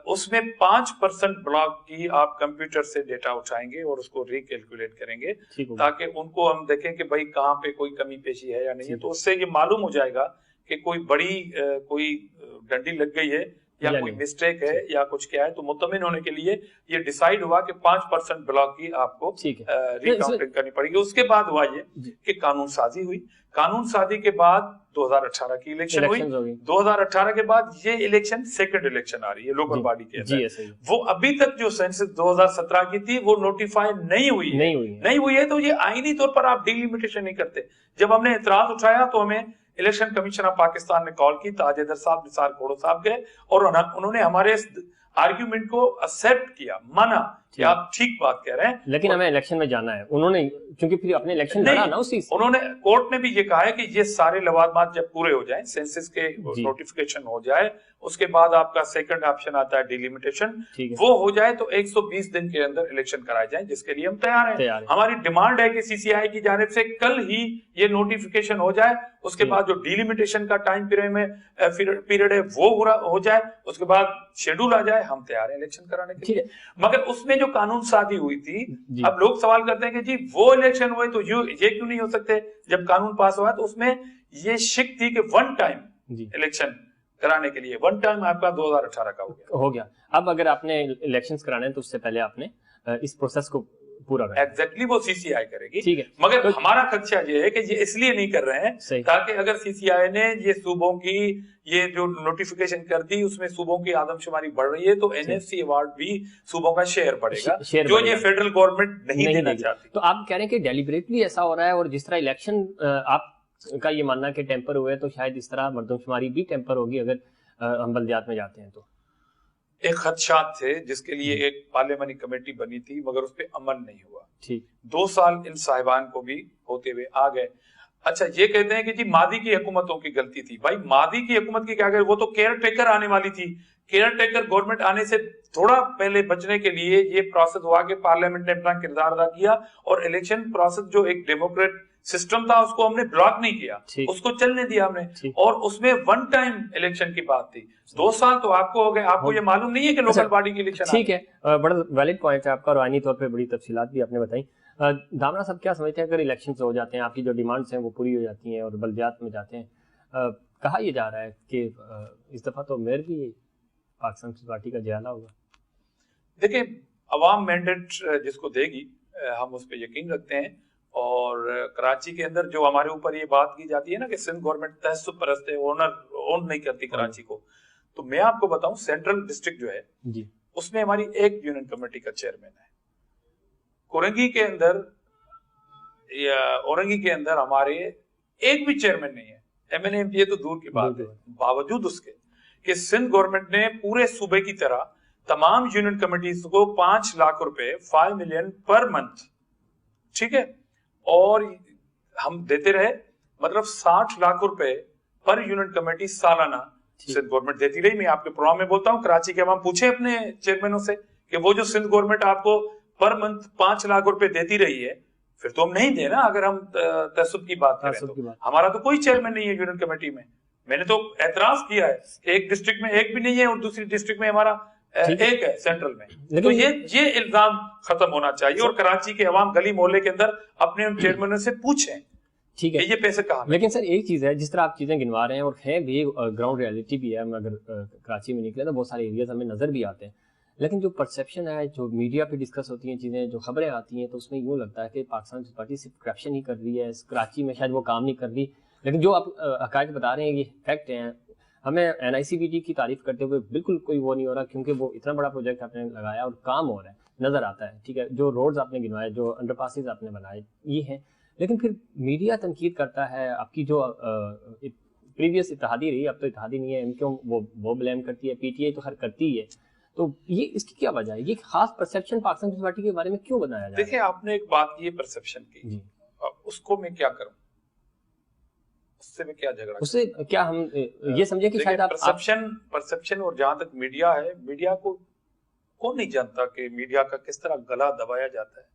उसमें 5% ब्लॉक की आप कंप्यूटर से डेटा उठाएंगे और उसको रिकैलकुलेट करेंगे, ताकि उनको हम देखें कि भाई कहाँ पे कोई कमी पेशी है या नहीं है। तो उससे ये मालूम हो जाएगा कि कोई बड़ी कोई डंडी लग गई है या कोई मिस्टेक है या कुछ क्या है। तो मुतमिन होने के लिए ये डिसाइड हुआ कि 5% ब्लॉक की आपको रिकाउंटिंग करनी पड़ेगी। उसके बाद हुआ ये कि कानून साजी हुई। कानून साजी के बाद 2018 की इलेक्शन हुई। 2018 के बाद ये इलेक्शन सेकंड इलेक्शन आ रही है लोकल बॉडी के अंदर। वो अभी तक जो सेंसस 2017 की थी वो नोटिफाई नहीं हुई है। तो ये आईनी तौर पर आप डिलिमिटेशन नहीं करते। जब हमने एतराज उठाया तो हमें इलेक्शन कमीशन ऑफ पाकिस्तान ने कॉल की, ताजेदर साहब, निसार घोड़ो साहब गए और उन्होंने हमारे आर्ग्यूमेंट को एक्सेप्ट किया, माना कि आप ठीक बात कह रहे हैं, लेकिन हमें इलेक्शन में जाना है। उन्होंने क्योंकि फिर अपने इलेक्शन लड़ा ना उसी से। उन्होंने कोर्ट ने भी ये कहा है कि ये सारे लवाजमात जब पूरे हो जाएं, सेंसस के नोटिफिकेशन हो जाए, उसके बाद आपका सेकंड ऑप्शन आता है डिलिमिटेशन, वो हो जाए तो 120 दिन के अंदर इलेक्शन कराए जाए, जिसके लिए हम तैयार हैं। हमारी डिमांड है कि सीसीआई की जानिब से कल ही ये नोटिफिकेशन हो जाए, उसके बाद जो डिलिमिटेशन का टाइम पीरियड है वो हो जाए, उसके बाद शेड्यूल आ जाए, हम तैयार हैं इलेक्शन कराने के लिए। मगर उसमें जो कानून साजी हुई थी, अब लोग सवाल करते हैं कि जी वो इलेक्शन हुए तो ये क्यों नहीं हो सकते जब कानून पास हुआ। तो उसमें ये शिक थी कि वन टाइम इलेक्शन कराने के लिए, वन टाइम आपका 2018 का हो गया। अब अगर आपने इलेक्शंस कराने हैं तो उससे पहले आपने इस प्रोसेस को पूरा करना। एग्जैक्टली वो सीसीआई करेगी। ठीक है। मगर तो हमारा खदशा ये है कि ये इसलिए नहीं कर रहे हैं ताकि अगर सीसीआई ने ये सूबों की ये जो नोटिफिकेशन कर दी उसमें सूबों की आदमशुमारी बढ़ रही है तो एनएफसी अवार्ड भी सूबा का शेयर बढ़ेगा, जो ये फेडरल गवर्नमेंट नहीं देना चाहती। तो आप कह रहे हैं कि डेलिब्रेटली ऐसा हो रहा है, और जिस तरह इलेक्शन आप का ये मानना कि टेम्पर हुए तो शायद इस तरह मर्दमशुमारी भी टेम्पर होगी अगर हम बल्दियात में जाते हैं। तो एक खदशात थे जिसके लिए एक पार्लियामानी कमेटी बनी थी, मगर उस पर अमल नहीं हुआ। ठीक 2 साल इन साहिबान को भी होते हुए आ गए। अच्छा, ये कहते हैं कि जी मादी की हुकूमतों की गलती थी। भाई मादी की हुकूमत की क्या, वो तो केयर टेकर आने वाली थी। केयर टेकर गवर्नमेंट आने से थोड़ा पहले बचने के लिए ये प्रोसेस हुआ कि पार्लियामेंट ने अपना किरदार अदा किया और इलेक्शन प्रोसेस जो एक डेमोक्रेट सिस्टम था उसको हमने ब्लॉक नहीं किया, उसको चलने दिया हमने, और उसमें वन टाइम इलेक्शन की बात थी। 2 साल तो आपको हो गए, आपको ये मालूम नहीं है कि लोकल बॉडी की इलेक्शन। ठीक है, बड़ा वैलिड पॉइंट है आपका और आईनी तौर पे बड़ी तफसीलात भी आपने बताई। दामना साहब क्या समझते हैं अगर इलेक्शन हो जाते हैं, आपकी जो डिमांड्स हैं वो पूरी हो जाती हैं और बल्दियात में जाते हैं, कहा यह जा रहा है कि इस दफा तो मेयर भी पाकिस्तान पीपल्स पार्टी का जियाला होगा? देखिए, अवाम मैंडेट जिसको देगी हम उस पर यकीन रखते हैं اور کراچی کے اندر جو ہمارے اوپر یہ بات کی جاتی ہے نا کہ سندھ گورنمنٹ تہذب پرست ہے, اون نہیں کرتی کراچی کو, تو میں آپ کو بتاؤں سینٹرل ڈسٹرکٹ جو ہے جی اس میں ہماری ایک یونین کمیٹی کا چیئرمین ہے. اورنگی کے اندر ہمارے ایک بھی چیئرمین نہیں ہے, M N A M P A تو دور کی بات ہے. باوجود اس کے کہ سندھ گورنمنٹ نے پورے صوبے کی طرح تمام یونین کمیٹیز کو 5 لاکھ روپے 5 ملین پر منتھ, ٹھیک ہے, اور ہم دیتے رہے, مطلب 60 لاکھ روپے پر یونین کمیٹی سالانہ سندھ گورنمنٹ دیتی رہی. میں آپ کے پروگرام میں بولتا ہوں کراچی کے عوام پوچھیں اپنے چیئرمینوں سے کہ وہ جو سندھ گورنمنٹ آپ کو پر منتھ 5 لاکھ روپے دیتی رہی ہے, پھر تو ہم نہیں دیں نا. اگر ہم تعصب کی بات کریں تو ہمارا تو کوئی چیئرمین نہیں ہے یونین کمیٹی میں. میں نے تو اعتراض کیا ہے, ایک ڈسٹرکٹ میں ایک بھی نہیں ہے اور دوسری ڈسٹرکٹ میں ہمارا ایک ہے سینٹرل میں. تو یہ الزام ختم ہونا چاہیے اور کراچی کے عوام گلی محلے کے اندر اپنے ان چیئرمینوں سے پوچھیں ٹھیک ہے یہ پیسے کہاں. لیکن سر ایک چیز ہے, جس طرح آپ چیزیں گنوا رہے ہیں اور ہے بھی گراؤنڈ ریالٹی بھی ہے, ہم اگر کراچی میں نکلے تو بہت سارے ایریاز ہمیں نظر بھی آتے ہیں, لیکن جو پرسیپشن ہے, جو میڈیا پہ ڈسکس ہوتی ہیں چیزیں, جو خبریں آتی ہیں, تو اس میں یوں لگتا ہے کہ پاکستان پیپلز پارٹی صرف کرپشن ہی کر رہی ہے, کراچی میں شاید وہ کام نہیں کر رہی. لیکن جو آپ حقائق بتا رہے ہیں یہ فیکٹ ہیں. ہمیں این آئی سی بی ٹی کی تعریف کرتے ہوئے بالکل کوئی وہ نہیں ہو رہا, کیونکہ وہ اتنا بڑا پروجیکٹ آپ نے لگایا اور کام ہو رہا ہے, نظر آتا ہے, ٹھیک ہے. جو روڈز آپ نے گنوائے, جو انڈر پاسز آپ نے بنائے, یہ ہیں. لیکن پھر میڈیا تنقید کرتا ہے, آپ کی جو پریویس اتحادی رہی, اب تو اتحادی نہیں ہے, ان کیوں وہ بلیم کرتی ہے, پی ٹی آئی تو خیر کرتی ہے. تو یہ اس کی کیا وجہ ہے, یہ خاص پرسیپشن پاکستان پیپلز پارٹی کے بارے میں کیوں بنایا جائے؟ دیکھیں آپ نے ایک بات کی پرسیپشن کی, جی اس کو میں کیا کروں, اس سے میں کیا جھگڑا, اس سے کیا ہم یہ سمجھیں کہ شاید پرسیپشن. اور جہاں تک میڈیا ہے, میڈیا کو کون نہیں جانتا کہ میڈیا کا کس طرح گلا دبایا جاتا ہے.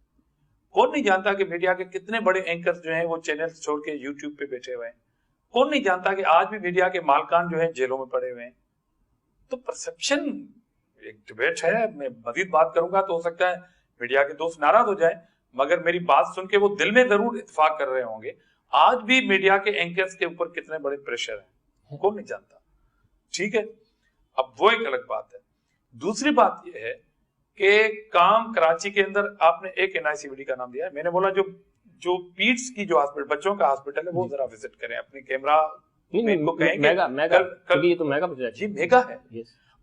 کون نہیں جانتا کہ میڈیا کے کتنے بڑے اینکرز جو ہیں وہ چینل چھوڑ کے یوٹیوب پہ بیٹھے ہوئے ہیں. کون نہیں جانتا کہ آج بھی میڈیا کے مالکان جو ہیں جیلوں میں پڑے ہوئے ہیں. تو پرسیپشن ایک ڈیبیٹ ہے, میں مزید بات کروں گا تو ہو سکتا ہے میڈیا کے دوست ناراض ہو جائیں, مگر میری بات سن کے وہ دل میں ضرور اتفاق کر رہے ہوں گے. آج بھی میڈیا کے اینکرز کے اوپر کتنے بڑے پریشر ہیں, کون نہیں جانتا, ٹھیک ہے. اب وہ ایک الگ بات ہے. دوسری بات یہ ہے کہ کام کراچی کے اندر آپ نے ایک این آئی سی بی ٹی کا نام دیا ہے, میں نے بولا جو پیٹس کی جو ہاسپٹل, بچوں کا ہاسپٹل ہے, وہ ذرا وزٹ کریں اپنے کیمرہ میں, ان کو کہیں گے جی میگا ہے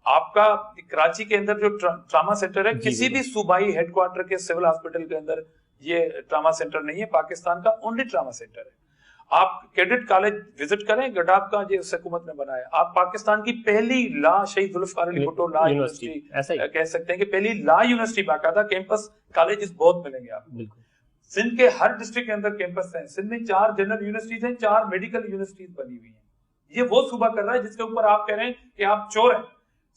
آپ کا. کراچی کے اندر جو ٹراما سینٹر ہے, کسی بھی صوبائی ہیڈ کوارٹر کے سول ہاسپٹل کے اندر یہ ٹراما سینٹر نہیں ہے, پاکستان کا اونلی ٹراما سینٹر ہے. آپ کیڈٹ کالج وزٹ کریں, گڈاب کا جو حکومت نے بنایا. آپ پاکستان کی پہلی لا شہید ذوالفقار علی بھٹو لا یونیورسٹی کہہ سکتے ہیں کہ پہلی لا یونیورسٹی باقاعدہ کیمپس کالجز بہت ملیں گے آپ. سندھ کے ہر ڈسٹرکٹ کے اندر کیمپس ہیں. سندھ میں 4 جنرل یونیورسٹیز ہیں, 4 میڈیکل یونیورسٹیز بنی ہوئی ہیں. یہ وہ صوبہ کر رہا ہے جس کے اوپر آپ کہہ رہے ہیں کہ آپ چور ہیں.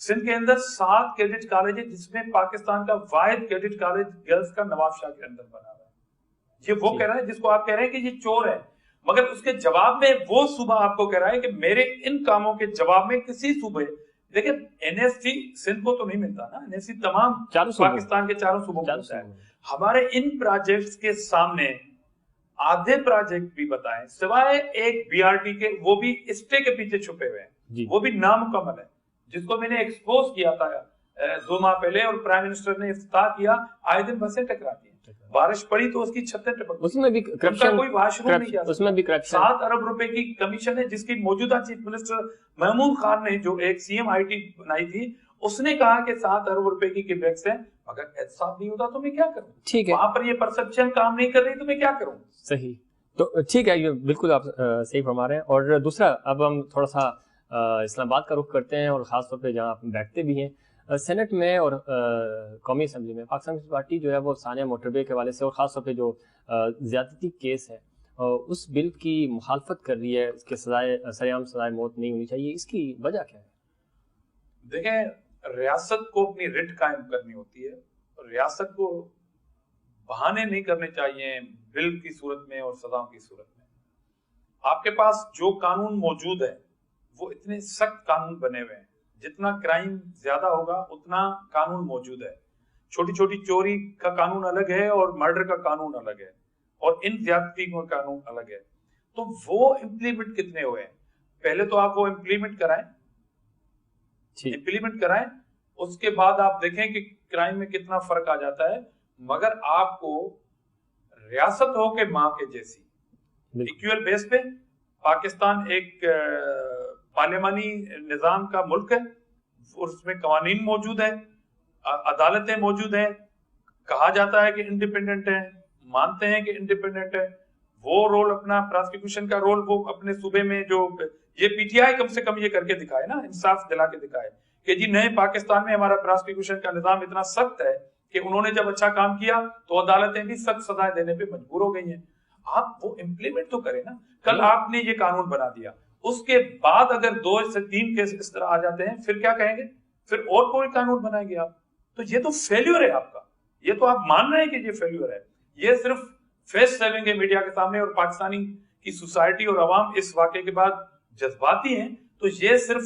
سندھ کے اندر 7 کیڈٹ کالج ہے, جس میں پاکستان کا واحد کیڈٹ کالج گرلز کا نواب شاہ کے اندر بنا ہوا ہے. یہ وہ کہہ رہا ہے جس کو آپ کہہ رہے ہیں کہ یہ چور ہے, مگر اس کے جواب میں وہ صوبہ آپ کو کہہ رہا ہے کہ میرے ان کاموں کے جواب میں کسی صوبے, دیکھیں این ایس ٹی سندھ کو تو نہیں ملتا نا, این ایس ٹی تمام پاکستان کے 4 صوبوں کو ملتا ہے. ہمارے ان پروجیکٹس کے سامنے آدھے پروجیکٹ بھی بتائیں سوائے ایک بی آر ٹی کے, وہ بھی اسٹے کے پیچھے چھپے ہوئے ہیں, وہ بھی نامکمل ہے, جس کو میں نے ایکسپوز کیا تھا 2 ماہ پہلے, اور پرائم منسٹر نے افتتاح کیا. آئے دن بسیں ٹکراتی ہیں, بارش پڑی تو اس کی چھتیں ٹپک, اس میں بھی کرپشن, کوئی واش روم نہیں کیا, اس میں بھی کرپشن. 7 ارب روپے کی کمیشن ہے, جس کی موجودہ چیف منسٹر محمود خان نے, جو ایک سی ایم آئی ٹی بنائی تھی, اس نے کہا کہ 7 ارب روپے کی کیپیکس ہے, مگر احتساب نہیں ہوتا تو میں کیا کروں. ٹھیک ہے, وہاں پر یہ پرسپشن کام نہیں کر رہی تو میں کیا کروں. صحیح, تو ٹھیک ہے, یہ بالکل آپ صحیح فرما رہے ہیں. اور دوسرا, اب ہم تھوڑا سا اسلام آباد کا رخ کرتے ہیں, اور خاص طور پہ جہاں آپ بیٹھتے بھی ہیں, سینٹ میں اور قومی اسمبلی میں پاکستان پیپلز پارٹی جو ہے وہ ثانیہ موٹر وے کے حوالے سے, اور خاص طور پہ جو زیادتی کیس ہے اس بل کی مخالفت کر رہی ہے, اس کے سزائے سزائے موت نہیں ہونی چاہیے. اس کی وجہ کیا ہے؟ دیکھیں, ریاست کو اپنی رٹ قائم کرنی ہوتی ہے, ریاست کو بہانے نہیں کرنے چاہیے بل کی صورت میں اور سزاؤں کی صورت میں. آپ کے پاس جو قانون موجود ہے وہ اتنے سخت قانون بنے ہوئے ہیں, جتنا کرائم زیادہ ہوگا اتنا قانون موجود ہے. چھوٹی چھوٹی چوری کا قانون الگ ہے اور مرڈر کا قانون الگ ہے, اور ان زیادتی کا قانون الگ ہے. تو وہ امپلیمنٹ کتنے ہوئے ہیں؟ پہلے تو آپ وہ امپلیمنٹ کرائیں, اس کے بعد آپ دیکھیں کہ کرائم میں کتنا فرق آ جاتا ہے. مگر آپ کو ریاست ہو کہ ماں کے جیسی، ایکول بیس پہ پاکستان ایک پارلیمانی نظام کا ملک ہے، اس میں قوانین موجود ہیں، عدالتیں موجود ہیں، کہا جاتا ہے کہ انڈیپینڈنٹ ہے، مانتے ہیں کہ انڈیپینڈنٹ ہے، وہ رول اپنا پراسیکیوشن کا رول وہ اپنے صوبے میں جو یہ پی ٹی آئی کم سے کم یہ کر کے دکھائے نا، انصاف دلا کے دکھائے کہ جی نئے پاکستان میں ہمارا پراسیکیوشن کا نظام اتنا سخت ہے کہ انہوں نے جب اچھا کام کیا تو عدالتیں بھی سخت سزائیں دینے پہ مجبور ہو گئی ہیں. آپ وہ امپلیمنٹ تو کریں نا. کل آپ نے یہ قانون بنا دیا، اس کے بعد اگر 2 سے 3 کیس اس طرح آ جاتے ہیں پھر کیا کہیں گے؟ پھر اور کوئی قانون بنائیں گے آپ؟ تو یہ تو فیلیور ہے آپ کا، یہ تو آپ مان رہے ہیں کہ یہ فیلیور ہے. یہ صرف فیس سیونگ ہے میڈیا کے سامنے، اور پاکستانی کی سوسائٹی اور عوام اس واقعے کے بعد جذباتی ہیں. تو یہ صرف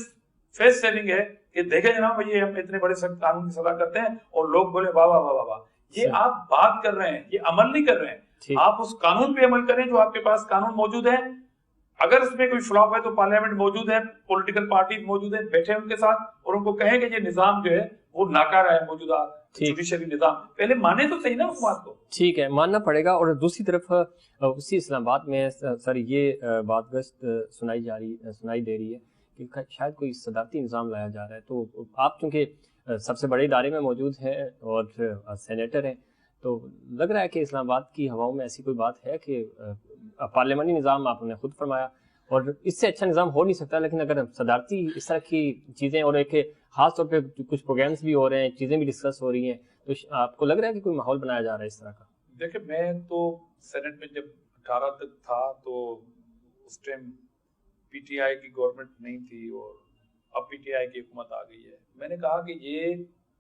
فیس سیونگ ہے کہ دیکھیں جناب یہ ہم اتنے بڑے سخت قانون کی سزا کرتے ہیں اور لوگ بولے واہ واہ واہ واہ. یہ آپ بات کر رہے ہیں، یہ عمل نہیں کر رہے ہیں. آپ اس قانون پہ عمل کریں جو آپ کے پاس قانون موجود ہے. اگر اس میں کوئی فلاپ ہے تو پارلیمنٹ موجود ہے، پولیٹیکل پارٹی موجود ہے، بیٹھے ان کے ساتھ اور ان کو کہیں کہ یہ نظام جو ہے وہ ناکارہ ہے، موجودہ جوڈیشری نظام. پہلے مانے تو صحیح نا اس بات کو. ٹھیک ہے، ماننا پڑے گا. اور دوسری طرف اسی اسلام آباد میں سر یہ بات گشت سنائی دے رہی ہے کہ شاید کوئی صدارتی نظام لایا جا رہا ہے. تو آپ چونکہ سب سے بڑے ادارے میں موجود ہیں اور سینیٹر ہیں، تو لگ رہا ہے کہ اسلام آباد کی ہواؤں میں ایسی کوئی بات ہے کہ پارلیمانی نظام آپ نے خود فرمایا اور اس سے اچھا نظام ہو نہیں سکتا، لیکن اگر صدارتی اس طرح کی چیزیں اور ایک خاص طور پہ کچھ پروگرامز بھی ہو رہے ہیں، چیزیں بھی ڈسکس ہو رہی ہیں، تو آپ کو لگ رہا ہے کہ کوئی ماحول بنایا جا رہا ہے اس طرح کا؟ دیکھیں میں تو سینٹ میں جب 18 تک تھا تو اس ٹائم پی ٹی آئی کی گورنمنٹ نہیں تھی اور اب پی ٹی آئی کی حکومت آ گئی ہے. میں نے کہا کہ یہ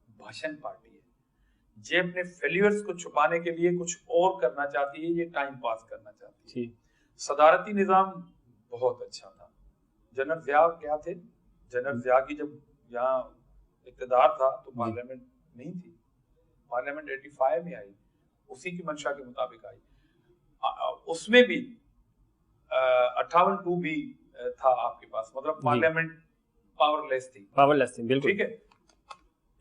بھاشن پارٹی ہے، یہ اپنے فیلیئرز کو چھپانے کے لیے کچھ اور کرنا چاہتی ہے، یہ ٹائم پاس کرنا چاہتی ہے. صدارتی نظام بہت اچھا تھا. جنرل ضیاء کیا تھے؟ جنرل ضیاء کی جب یہاں اقتدار تھا تو پارلیمنٹ نہیں تھی، پارلیمنٹ 85 میں آئی، اسی کی منشا کے مطابق آئی. اس میں بھی 58(2) بھی تھا آپ کے پاس، مطلب پارلیمنٹ پاور لیس تھی. بالکل ٹھیک ہے.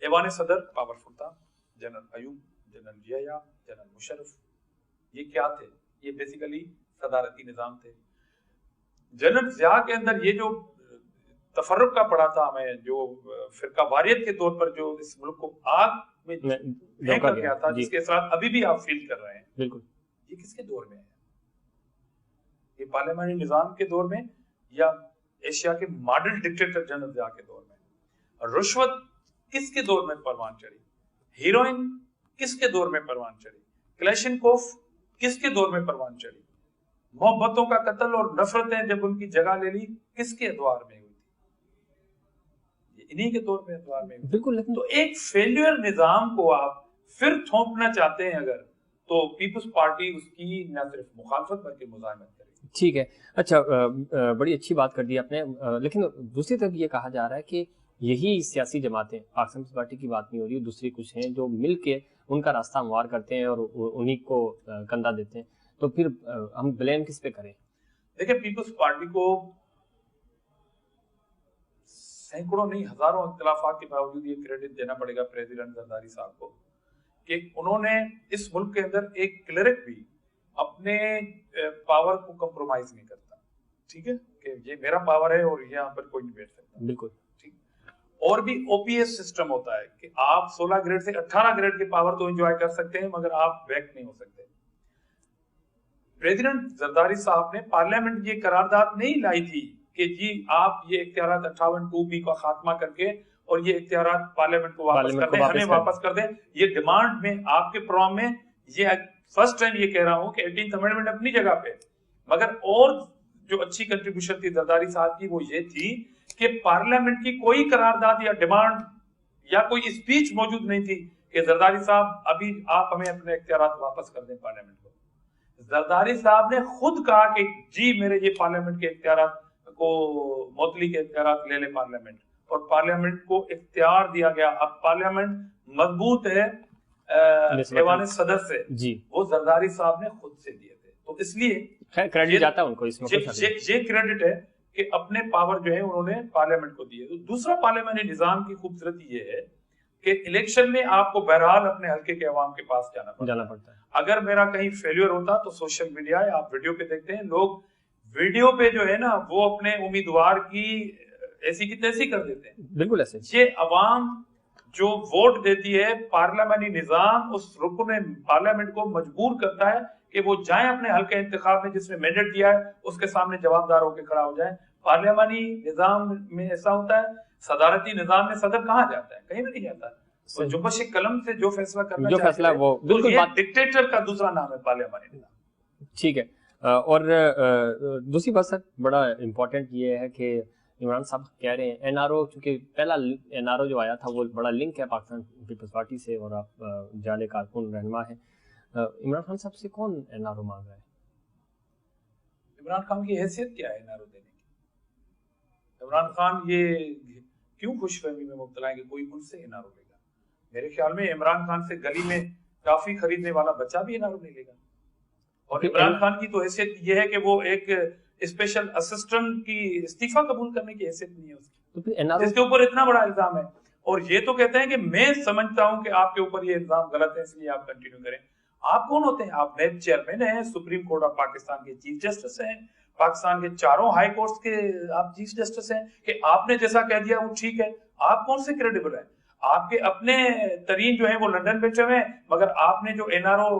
ایوان صدر پاورفل تھا، general Ayub, general Zia, general Musharraf, یہ کیا تھے؟ یہ بیسیکلی صدارتی نظام تھے. جنرل ضیاء کے اندر یہ جو تفرق کا پڑا تھا ہمیں، جو فرقہ واریت کے طور پر جو اس ملک کو آگ میں پھینکا گیا تھا، جس کے اثرات ابھی بھی آپ فیل کر رہے ہیں. بالکل. یہ کس کے دور میں ہے؟ یہ پارلیمانی نظام کے دور میں یا ایشیا کے ماڈل ڈکٹیٹر جنرل ضیاء کے دور میں؟ رشوت کس کے دور میں پروان چڑھی؟ ہیروئن کس کے دور میں پروان چڑھی؟ کلیشنکوف کس کے دور میں پروان چڑھی؟ محبتوں کا قتل اور نفرتیں جب ان کی جگہ لے لی کس کے ادوار میں ہوئی تھی؟ انہی کے دور میں ادوار میں ہوئی. بالکل. تو ایک فیلیئر نظام کو آپ پھر تھوپنا چاہتے ہیں اگر، تو پیپلز پارٹی اس کی نہ صرف مخالفت بلکہ مزاحمت کرے گی. ٹھیک ہے. اچھا، بڑی اچھی بات کر دی آپ نے، لیکن دوسری طرف یہ کہا جا رہا ہے کہ یہی سیاسی جماعتیں، پاکستان پیپلز پارٹی کی بات نہیں ہو رہی، دوسری کچھ ہیں جو مل کے ان کا راستہ ہموار کرتے ہیں اور انہی کو کندھا دیتے ہیں. تو پھر ہم بلیم کس پہ کریں؟ دیکھیں پیپلز پارٹی کو سینکڑوں نہیں ہزاروں اختلافات کے باوجود یہ کریڈٹ دینا پڑے گا پریزیڈنٹ زرداری صاحب کو کہ انہوں نے اس ملک کے اندر ایک کلرک بھی اپنے پاور کو کمپرومائز نہیں کرتا. ٹھیک ہے کہ یہ میرا پاور ہے اور یہاں پر کوئی نہیں بیٹھ سکتا. بالکل ٹھیک. اور بھی او پی ایس سسٹم ہوتا ہے کہ آپ 16 گریڈ سے 18 گریڈ کے پاور تو انجوائے کر سکتے ہیں مگر آپ بیک نہیں ہو سکتے. پریزیڈنٹ زرداری صاحب نے پارلیمنٹ یہ قرارداد نہیں لائی تھی کہ جی آپ یہ اختیارات 58(2) کا خاتمہ کر کے اور یہ اختیارات پارلیمنٹ کو واپس کر دیں، ہمیں واپس کر دیں. یہ ڈیمانڈ میں آپ کے پروگرام میں یہ فرسٹ ٹائم یہ کہہ رہا ہوں کہ 18th امینڈمنٹ اپنی جگہ پہ، مگر اور جو اچھی کنٹریبیوشن تھی زرداری صاحب کی وہ یہ تھی کہ پارلیمنٹ کی کوئی قرارداد یا ڈیمانڈ یا کوئی اسپیچ موجود نہیں تھی کہ زرداری صاحب ابھی آپ ہمیں اپنے اختیارات واپس کر دیں پارلیمنٹ کو. زرداری صاحب نے خود کہا کہ جی میرے یہ پارلیمنٹ کے اختیارات کو معطلی کے اختیارات لے لے پارلیمنٹ، اور پارلیمنٹ کو اختیار دیا گیا. اب پارلیمنٹ مضبوط ہے ایوان صدر سے، وہ زرداری صاحب نے خود سے دیے تھے. تو اس لیے کریڈٹ جاتا ہے ان کو، اس میں یہ کریڈٹ ہے کہ اپنے پاور جو ہے انہوں نے پارلیمنٹ کو دیے. دوسرا پارلیمانی نظام کی خوبصورتی یہ ہے کہ الیکشن میں آپ کو بہرحال اپنے حلقے کے عوام کے پاس جانا پڑتا ہے. اگر میرا کہیں فیلئر ہوتا تو سوشل میڈیا ہے، آپ ویڈیو پہ دیکھتے ہیں، لوگ ویڈیو پہ جو ہے نا وہ اپنے امیدوار کی ایسی کی تیسی کر دیتے ہیں. بالکل ایسے. یہ عوام جو ووٹ دیتی ہے، پارلیمانی نظام اس رکن پارلیمنٹ کو مجبور کرتا ہے کہ وہ جائیں اپنے حلقے انتخاب میں جس نے مینڈیٹ دیا ہے اس کے سامنے جوابدار ہو کے کھڑا ہو جائیں. پارلیمانی نظام میں ایسا ہوتا ہے، صدارتی نظام میں صدر کہاں جاتا ہے؟ کہیں بھی نہیں جاتا. وہ جنبش قلم سے جو فیصلہ کرنا چاہتے ہیں وہ بالکل ڈکٹیٹر کا دوسرا نام ہے پارلیمانی نظام. ٹھیک ہے. اور دوسری بات سر بڑا امپورٹنٹ یہ ہے کہ عمران صاحب کہہ رہے ہیں این آر او، چونکہ پہلا این آر او جو آیا تھا وہ بڑا لنک ہے پاکستان پیپلز پارٹی سے اور آپ جالے کارکن رہنما ہیں. عمران خان صاحب سے کون این آر او مانگ رہا ہے؟ عمران خان کی حیثیت کیا ہے این آر او دینے کی؟ عمران خان یہ کیوں خوش فہمی میں مبتلا ہے کہ کوئی ان سے این آر او لے گا؟ میرے خیال میں عمران خان سے گلی میں ٹافی خریدنے والا بچہ بھی این آر او نہیں لے گا. اور عمران خان کی تو حیثیت یہ ہے کہ وہ ایک اسپیشل اسسٹنٹ کی استعفیٰ قبول کرنے کی حیثیت نہیں ہے اس کی، جس کے اوپر اتنا بڑا الزام ہے. اور یہ تو کہتے ہیں کہ میں سمجھتا ہوں کہ آپ کے اوپر یہ الزام غلط ہے اس لیے آپ کنٹینیو کریں. آپ کون ہوتے ہیں؟ آپ نیب چیئرمین ہیں، سپریم کورٹ آف پاکستان کے چیف جسٹس ہیں، پاکستان کے چاروں ہائی کورٹس کے آپ چیف جسٹس ہیں، کہ آپ نے جیسا کہہ دیا وہ ٹھیک ہے. آپ کون سے کریڈیبل ہیں؟ آپ کے اپنے ترین جو ہیں وہ لندن بیٹھے ہوئے ہیں، مگر آپ نے جو N R O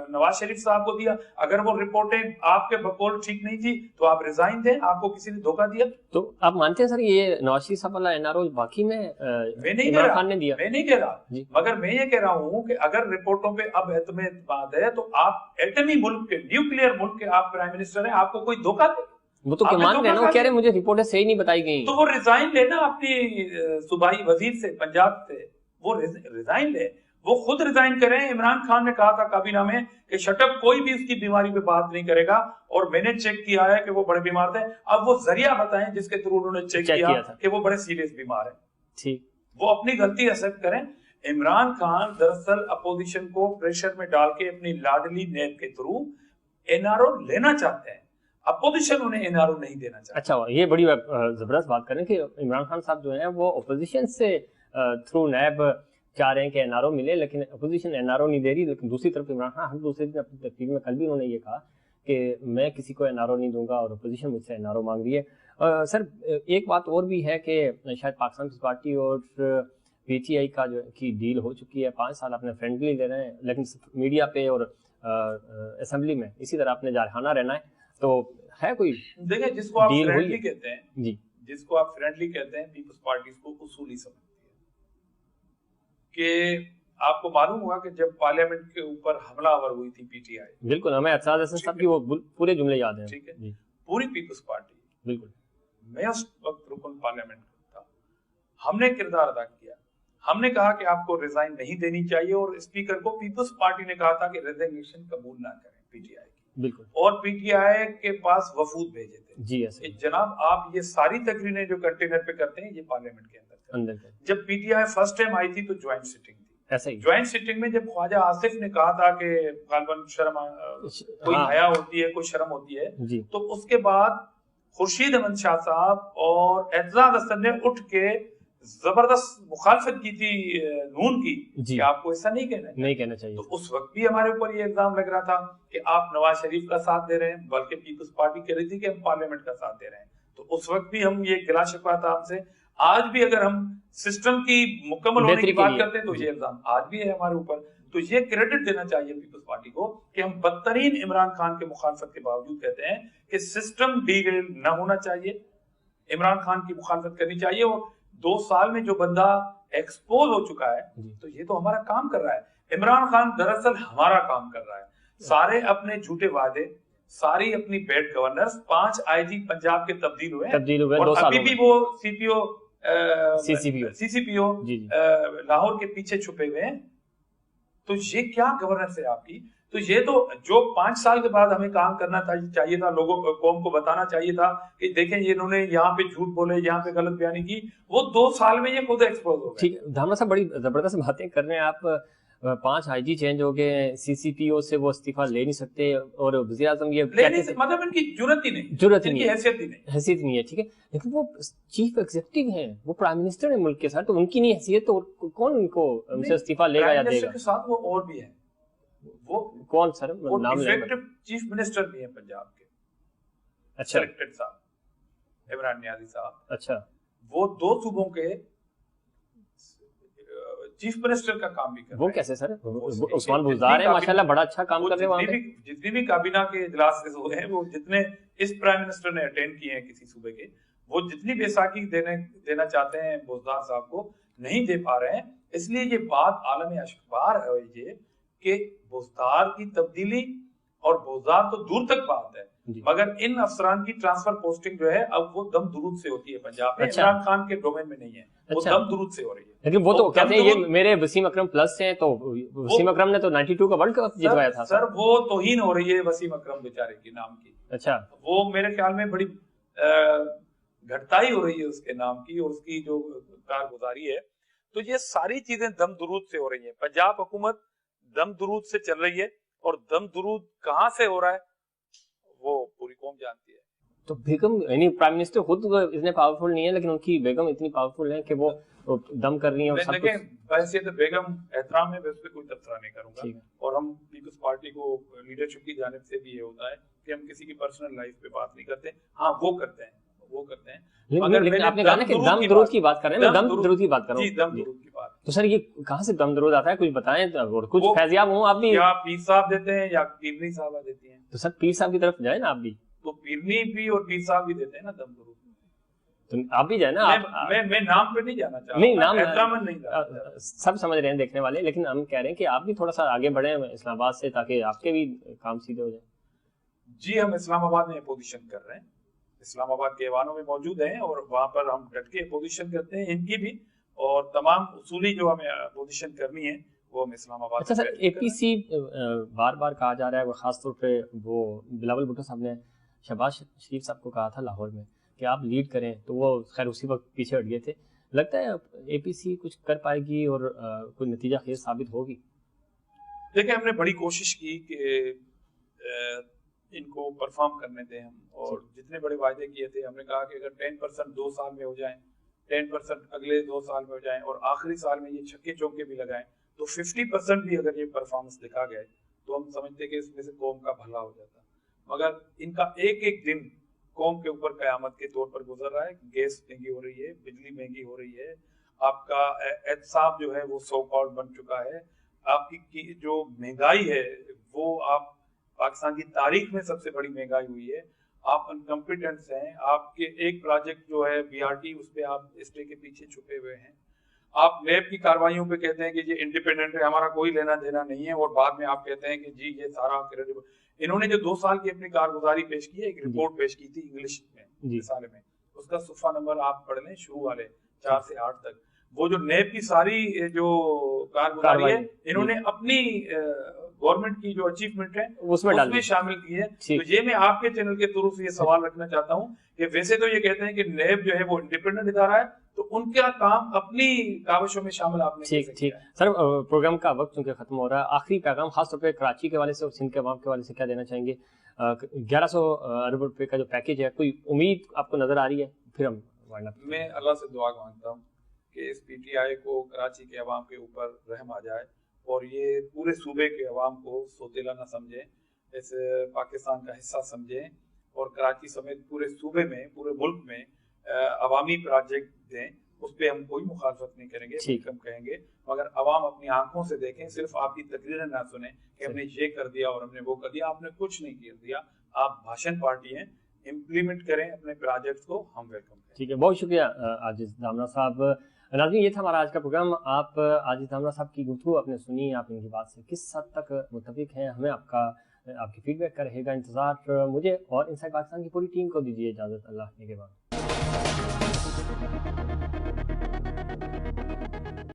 Nawaz Sharif صاحب کو دیا، اگر وہ رپورٹیں آپ کے بقول ٹھیک نہیں تھی تو آپ ریزائن دیں. آپ کو کسی نے دھوکہ دیا تو آپ مانتے ہیں سر یہ نواز شریف صاحب والا این آر او واقعی میں عمران خان نے دیا؟ میں نہیں کہہ رہا، مگر میں یہ کہہ رہا ہوں کہ اگر رپورٹوں پہ اب اعتماد ہے تو آپ ایٹمی ملک کے، نیوکلیئر ملک کے آپ پرائم منسٹر ہیں، آپ کو کوئی دھوکہ دے؟ وہ تو مان رہے ہیں، وہ کہہ رہے ہیں مجھے رپورٹیں صحیح نہیں بتائی گئی. تو وہ ریزائن لینا اپنی صوبائی وزیر سے، پنجاب سے، وہ ریزائن لے، وہ خود ریزائن کریں. عمران خان نے کہا تھا کابینہ میں کہ شٹ اپ، کوئی بھی اس کی بیماری پہ بات نہیں کرے گا، اور میں نے چیک کیا ہے کہ وہ بڑے بیمار تھے. اب وہ ذریعہ بتائیں جس کے تھرو انہوں نے چیک کیا کہ وہ بڑے سیریس بیمار ہیں. ٹھیک، وہ اپنی غلطی ایکسپٹ کریں. عمران خان دراصل اپوزیشن کو پریشر میں ڈال کے اپنی لاڈلی نیب کے تھرو این آر او لینا چاہتے ہیں، اپوزیشن انہیں این آر او نہیں دینا چاہتے. اچھا، یہ بڑی زبردست بات کریں کہ عمران خان صاحب جو ہیں وہ اپوزیشن سے تھرو نیب چاہ رہے ہیں کہ این آر او ملے، لیکن اپوزیشن این آر او نہیں دے رہی. لیکن دوسری طرف عمران خان ہر دوسرے دن اپنی تقریر میں کل بھی انہوں نے یہ کہا کہ میں کسی کو این آر او نہیں دوں گا اور اپوزیشن مجھ سے این آر او مانگ رہی ہے. سر ایک بات اور بھی ہے کہ شاید پاکستان پیپلز پارٹی اور پی ٹی آئی کا جو کی ڈیل ہو چکی ہے، 5 سال اپنے فرینڈلی لے رہے ہیں، لیکن میڈیا پہ اور اسمبلی میں اسی طرح اپنے جارحانہ رہنا ہے. تو ہے کوئی دیکھیں جس کو آپ فرینڈلی کہتے ہیں، جی جس کو آپ فرینڈلی کہتے ہیں، پیپلز پارٹی کو اصولی سمجھتی ہے. کہ آپ کو معلوم ہوگا کہ جب پارلیمنٹ کے اوپر حملہ آور ہوئی تھی پی ٹی آئی، بالکل ہمیں اعتراض حسن صاحب کی وہ پورے جملے یاد ہیں. ٹھیک ہے، پوری پیپلز پارٹی، بالکل میں اس وقت رکن پارلیمنٹ تھا، ہم نے کردار ادا کیا. ہم نے کہا کہ آپ کو ریزائن نہیں دینی چاہیے، اور اسپیکر کو پیپلز پارٹی نے کہا تھا کہ ریزائنیشن قبول نہ کریں پی ٹی آئی کی. بالکل. اور پی ٹی آئی کے پاس وفود بھیجے تھے. جی ایسے جناب آپ یہ ساری تقریریں جو کنٹینر پہ کرتے ہیں یہ پارلیمنٹ کے اندر. جب P T I first time I تھی تو جوائنٹ سٹنگ تھی. ایسے ہی جوائنٹ سٹنگ میں جب خواجہ آصف نے کہا تھا کہ غالباً شرم کوئی حیا ہوتی ہے، کوئی شرم ہوتی ہے، تو اس کے بعد خورشید احمد شاہ صاحب اور اعتزاز حسن نے اٹھ کے زبردست مخالفت کی تھی نون کی کہ آپ کو ایسا نہیں کہنا چاہیے. تو اس وقت بھی ہمارے اوپر یہ الزام لگ رہا تھا کہ آپ نواز شریف کا ساتھ دے رہے ہیں، بلکہ پیپلز پارٹی کہہ رہی تھی کہ ہم پارلیمنٹ کا ساتھ دے رہے ہیں. تو اس وقت بھی ہم یہ گلا شکوا تھا ہم سے. آج بھی اگر ہم سسٹم کی مکمل ہونے کی بات کرتے ہیں تو یہ الزام آج بھی ہے ہمارے اوپر. تو یہ کریڈٹ دینا چاہیے پیپلز پارٹی کو کہ ہم بدترین عمران خان کے مخالفت کے باوجود کہتے ہیں کہ سسٹم ڈیریل نہ ہونا چاہیے، عمران خان کی مخالفت کرنی چاہیے. اور 2 سال میں جو بندہ ایکسپوز ہو چکا ہے تو یہ تو ہمارا کام کر رہا ہے. عمران خان دراصل ہمارا کام کر رہا ہے. سارے اپنے جھوٹے وعدے، ساری اپنی بیڈ گورنرز، 5 آئی جی پنجاب کے تبدیل ہوئے اور ابھی بھی وہ سی پی او سی پی او لاہور کے پیچھے چھپے ہوئے ہیں. تو یہ کیا گورننس ہے آپ کی؟ تو یہ تو جو 5 سال کے بعد ہمیں کام کرنا چاہیے تھا، لوگوں کو، قوم کو بتانا چاہیے تھا کہ دیکھیں یہ انہوں نے یہاں پہ جھوٹ بولے، یہاں پہ غلط بیانی کی، وہ 2 سال میں یہ خود ایکسپوز ہو گئے. ٹھیک ہے، دھاما صاحب بڑی زبردست باتیں کر رہے ہیں آپ. 5 आई जी चेंज हो गए, CCPO से वो इस्तीफा ले नहीं सकते, और वज़ीर आज़म ये मतलब इनकी जरूरत ही नहीं, हैसियत ही नहीं है, ठीक है, लेकिन वो चीफ एग्जीक्यूटिव हैं, वो प्राइम मिनिस्टर है मुल्क के साथ, तो उनकी नहीं हैसियत तो कौन उनको उनसे इस्तीफा लेगा या देगा? के साथ वो और भी है, वो कौन सर, नाम इफेक्टिव चीफ मिनिस्टर भी है पंजाब के, अच्छा, सिलेक्टेड साहब इमरान नियाज़ी साहब, अच्छा, वो 2 सूबों के चीफ मिनिस्टर का काम भी कर रहे हैं। वो कैसे सर? उस्मान बुज़दार है माशाल्लाह, बड़ा अच्छा काम कर रहे हैं वहाँ पे। जितनी भी काबीना के इजलास हुए हैं, वो जितने इस प्राइम मिनिस्टर ने अटेंड किए हैं किसी सूबे के, वो जितनी बैसाखी देना चाहते हैं बुज़दार साहब को, नहीं दे पा रहे हैं। इसलिए ये बात आलम अखबार है ये कि बुज़दार की तब्दीली, और बुज़दार तो दूर तक बात है, मगर इन अफसरान की ट्रांसफर पोस्टिंग जो है अब वो दम दुरूद से होती है पंजाब में। अच्छा। इमरान खान के डोमेन में नहीं है, वो दम दुरूद से हो रही है। लेकिन वो तो कहते हैं ये मेरे वसीम अकरम प्लस हैं, तो वसीम अकरम ने तो 92 का वर्ल्ड कप जितवाया था सर। वो तौहीन हो रही है वसीम अकरम बेचारे की नाम की। अच्छा, वो मेरे ख्याल में बड़ी घटताई हो रही है उसके नाम की और उसकी जो कारगुजारी है। तो ये सारी चीजें दम दुरूद से हो रही है। पंजाब हुकूमत दम दुरूद से चल रही है, और दम दुरूद कहाँ से हो रहा है वो पूरी कौम जानती है। तो बेगम यानी प्राइम मिनिस्टर खुद इतने पावरफुल नहीं है, लेकिन उनकी बेगम इतनी पावरफुल है कि वो दम कर रही है। और सब वैसे तो बेगम एहतराम है, उस पर कोई तबसरा नहीं करूंगा। और हम पीपल्स पार्टी को लीडरशिप की जानिब से भी ये होता है कि हम किसी की पर्सनल लाइफ पे बात नहीं करते। हाँ, वो करते हैं। लेकिन आपने कहा ना कि दम दुरूद की बात कर रहे हैं, मैं दम दुरूद की बात कर रहा हूँ। दम दुरूद की बात। तो सर ये कहाँ से दम दुरूद आता है, कुछ बताएं, और कुछ फैज़याब हो आप भी। या पीर साहब देते हैं या पीरनी साहब देती हैं। तो सर पीर साहब की तरफ जाए ना आप भी। तो पीरनी भी और पीर साहब भी देते हैं ना दम दुरूद। तो आप भी जाए ना। मैं नाम पे नहीं जाना चाहता। नहीं, नाम नहीं, सब समझ रहे हैं देखने वाले, लेकिन हम कह रहे हैं कि आप भी थोड़ा सा आगे बढ़े इस्लामाबाद से, ताकि आपके भी काम सीधे हो जाए। जी, हम इस्लामाबाद में अपोजिशन कर रहे हैं, इस्लामाबाद के ऐवानों में मौजूद हैं, और वहाँ पर हम डट के अपोजिशन करते हैं इनकी भी, और तमाम उसूली जो हमें अपोजिशन करनी है वो हम इस्लामाबाद। अच्छा सर, APC बार बार कहा जा रहा है, वो खासतौर पे वो बिलावल भुट्टो साहब ने शहबाज शरीफ साहब को कहा था लाहौर में कि आप लीड करें, तो वो खैर उसी वक्त पीछे हट गए थे। लगता है APC कुछ कर पाएगी और कोई नतीजा खेज साबित होगी? देखिए, हमने बड़ी कोशिश की कि इनको परफॉर्म करने दें हम, और जितने बड़े वायदे किए थे हमने कहा कि अगर 10% 2 साल में हो जाएं, 10% अगले 2 साल में हो जाएं, और आखिरी साल में ये छक्के चौके भी लगाएं, तो 50% भी अगर ये परफॉर्मेंस दिखा गए तो हम समझते कि इसमें से कौम का भला हो जाता। मगर इनका एक एक दिन कौम के ऊपर कयामत के तौर पर गुजर रहा है। गैस महंगी हो रही है, बिजली महंगी हो रही है, आपका एहतसाब जो है वो सो कॉल्ड बन चुका है, आपकी जो महंगाई है वो आप पाकिस्तान की तारीख में सबसे बड़ी महंगाई हुई है। आप अनकम्पिटेंट्स हैं, आपके एक प्रोजेक्ट जो है BRT, उस पे आप स्टे के पीछे छुपे हुए हैं। आप लैब की कार्रवाइयों पे कहते हैं कि ये इंडिपेंडेंट है, हमारा कोई लेना देना नहीं है, और बाद में आप कहते हैं कि जी ये सारा क्रेडिबल। इन्होंने जो 2 साल की अपनी कारगुजारी पेश की है, एक रिपोर्ट पेश की थी इंग्लिश में रिसाले में, उसका सुफ़ा नंबर आप पढ़ लें, शुरू वाले 4 से 8 तक। वो जो लैब की सारी जो कारगुजारी है, इन्होंने अपनी गवर्नमेंट की जो अचीवमेंट है उसमें शामिल की है। तो ये मैं आपके चैनल के थ्रू से ये सवाल रखना चाहता हूँ कि वैसे तो ये कहते हैं कि नैब जो है वो इंडिपेंडेंट इदारा है, तो उनका काम अपनी काविशों में शामिल आपने ठीक सर, प्रोग्राम का वक्त चूंकि खत्म हो रहा है, आखिरी पैगाम खासतौर पे कराची के वाले से और सिंध के अवाम के वाले से क्या देना चाहेंगे? 1100 अरब रुपए का जो पैकेज है, कोई उम्मीद आपको नजर आ रही है? फिर हम मैं अल्लाह से दुआ मांगता हूँ कि इस PTI को कराची के अवाम के ऊपर रहम आ जाए, और ये पूरे सूबे के अवाम को सोतेला न समझें, इस पाकिस्तान का हिस्सा समझें, और कराची समेत पूरे सूबे में, पूरे मुल्क में अवामी प्रोजेक्ट दें। उस पर हम कोई मुखालफत नहीं करेंगे, हम कहेंगे, मगर अवाम अपनी आंखों से देखें, सिर्फ आपकी तकरीरें ना सुने कि हमने ये कर दिया और हमने वो कर दिया। आपने कुछ नहीं कर दिया, आप भाषण पार्टी हैं, इम्प्लीमेंट करें अपने प्रोजेक्ट्स को, हम वेलकम करें। ठीक है, बहुत शुक्रिया आजिज दामना साहब। नाज़रीन, ये था हमारा आज का प्रोग्राम। आप आजिज दामना साहब की गुफ्तगू आपने सुनी, आप इनकी बात से किस हद तक मुत्तफिक हैं, हमें आपकी फीडबैक का रहेगा इंतज़ार। मुझे और इनसाइड पाकिस्तान की पूरी टीम को दीजिए इजाज़त। अल्लाह के बाद।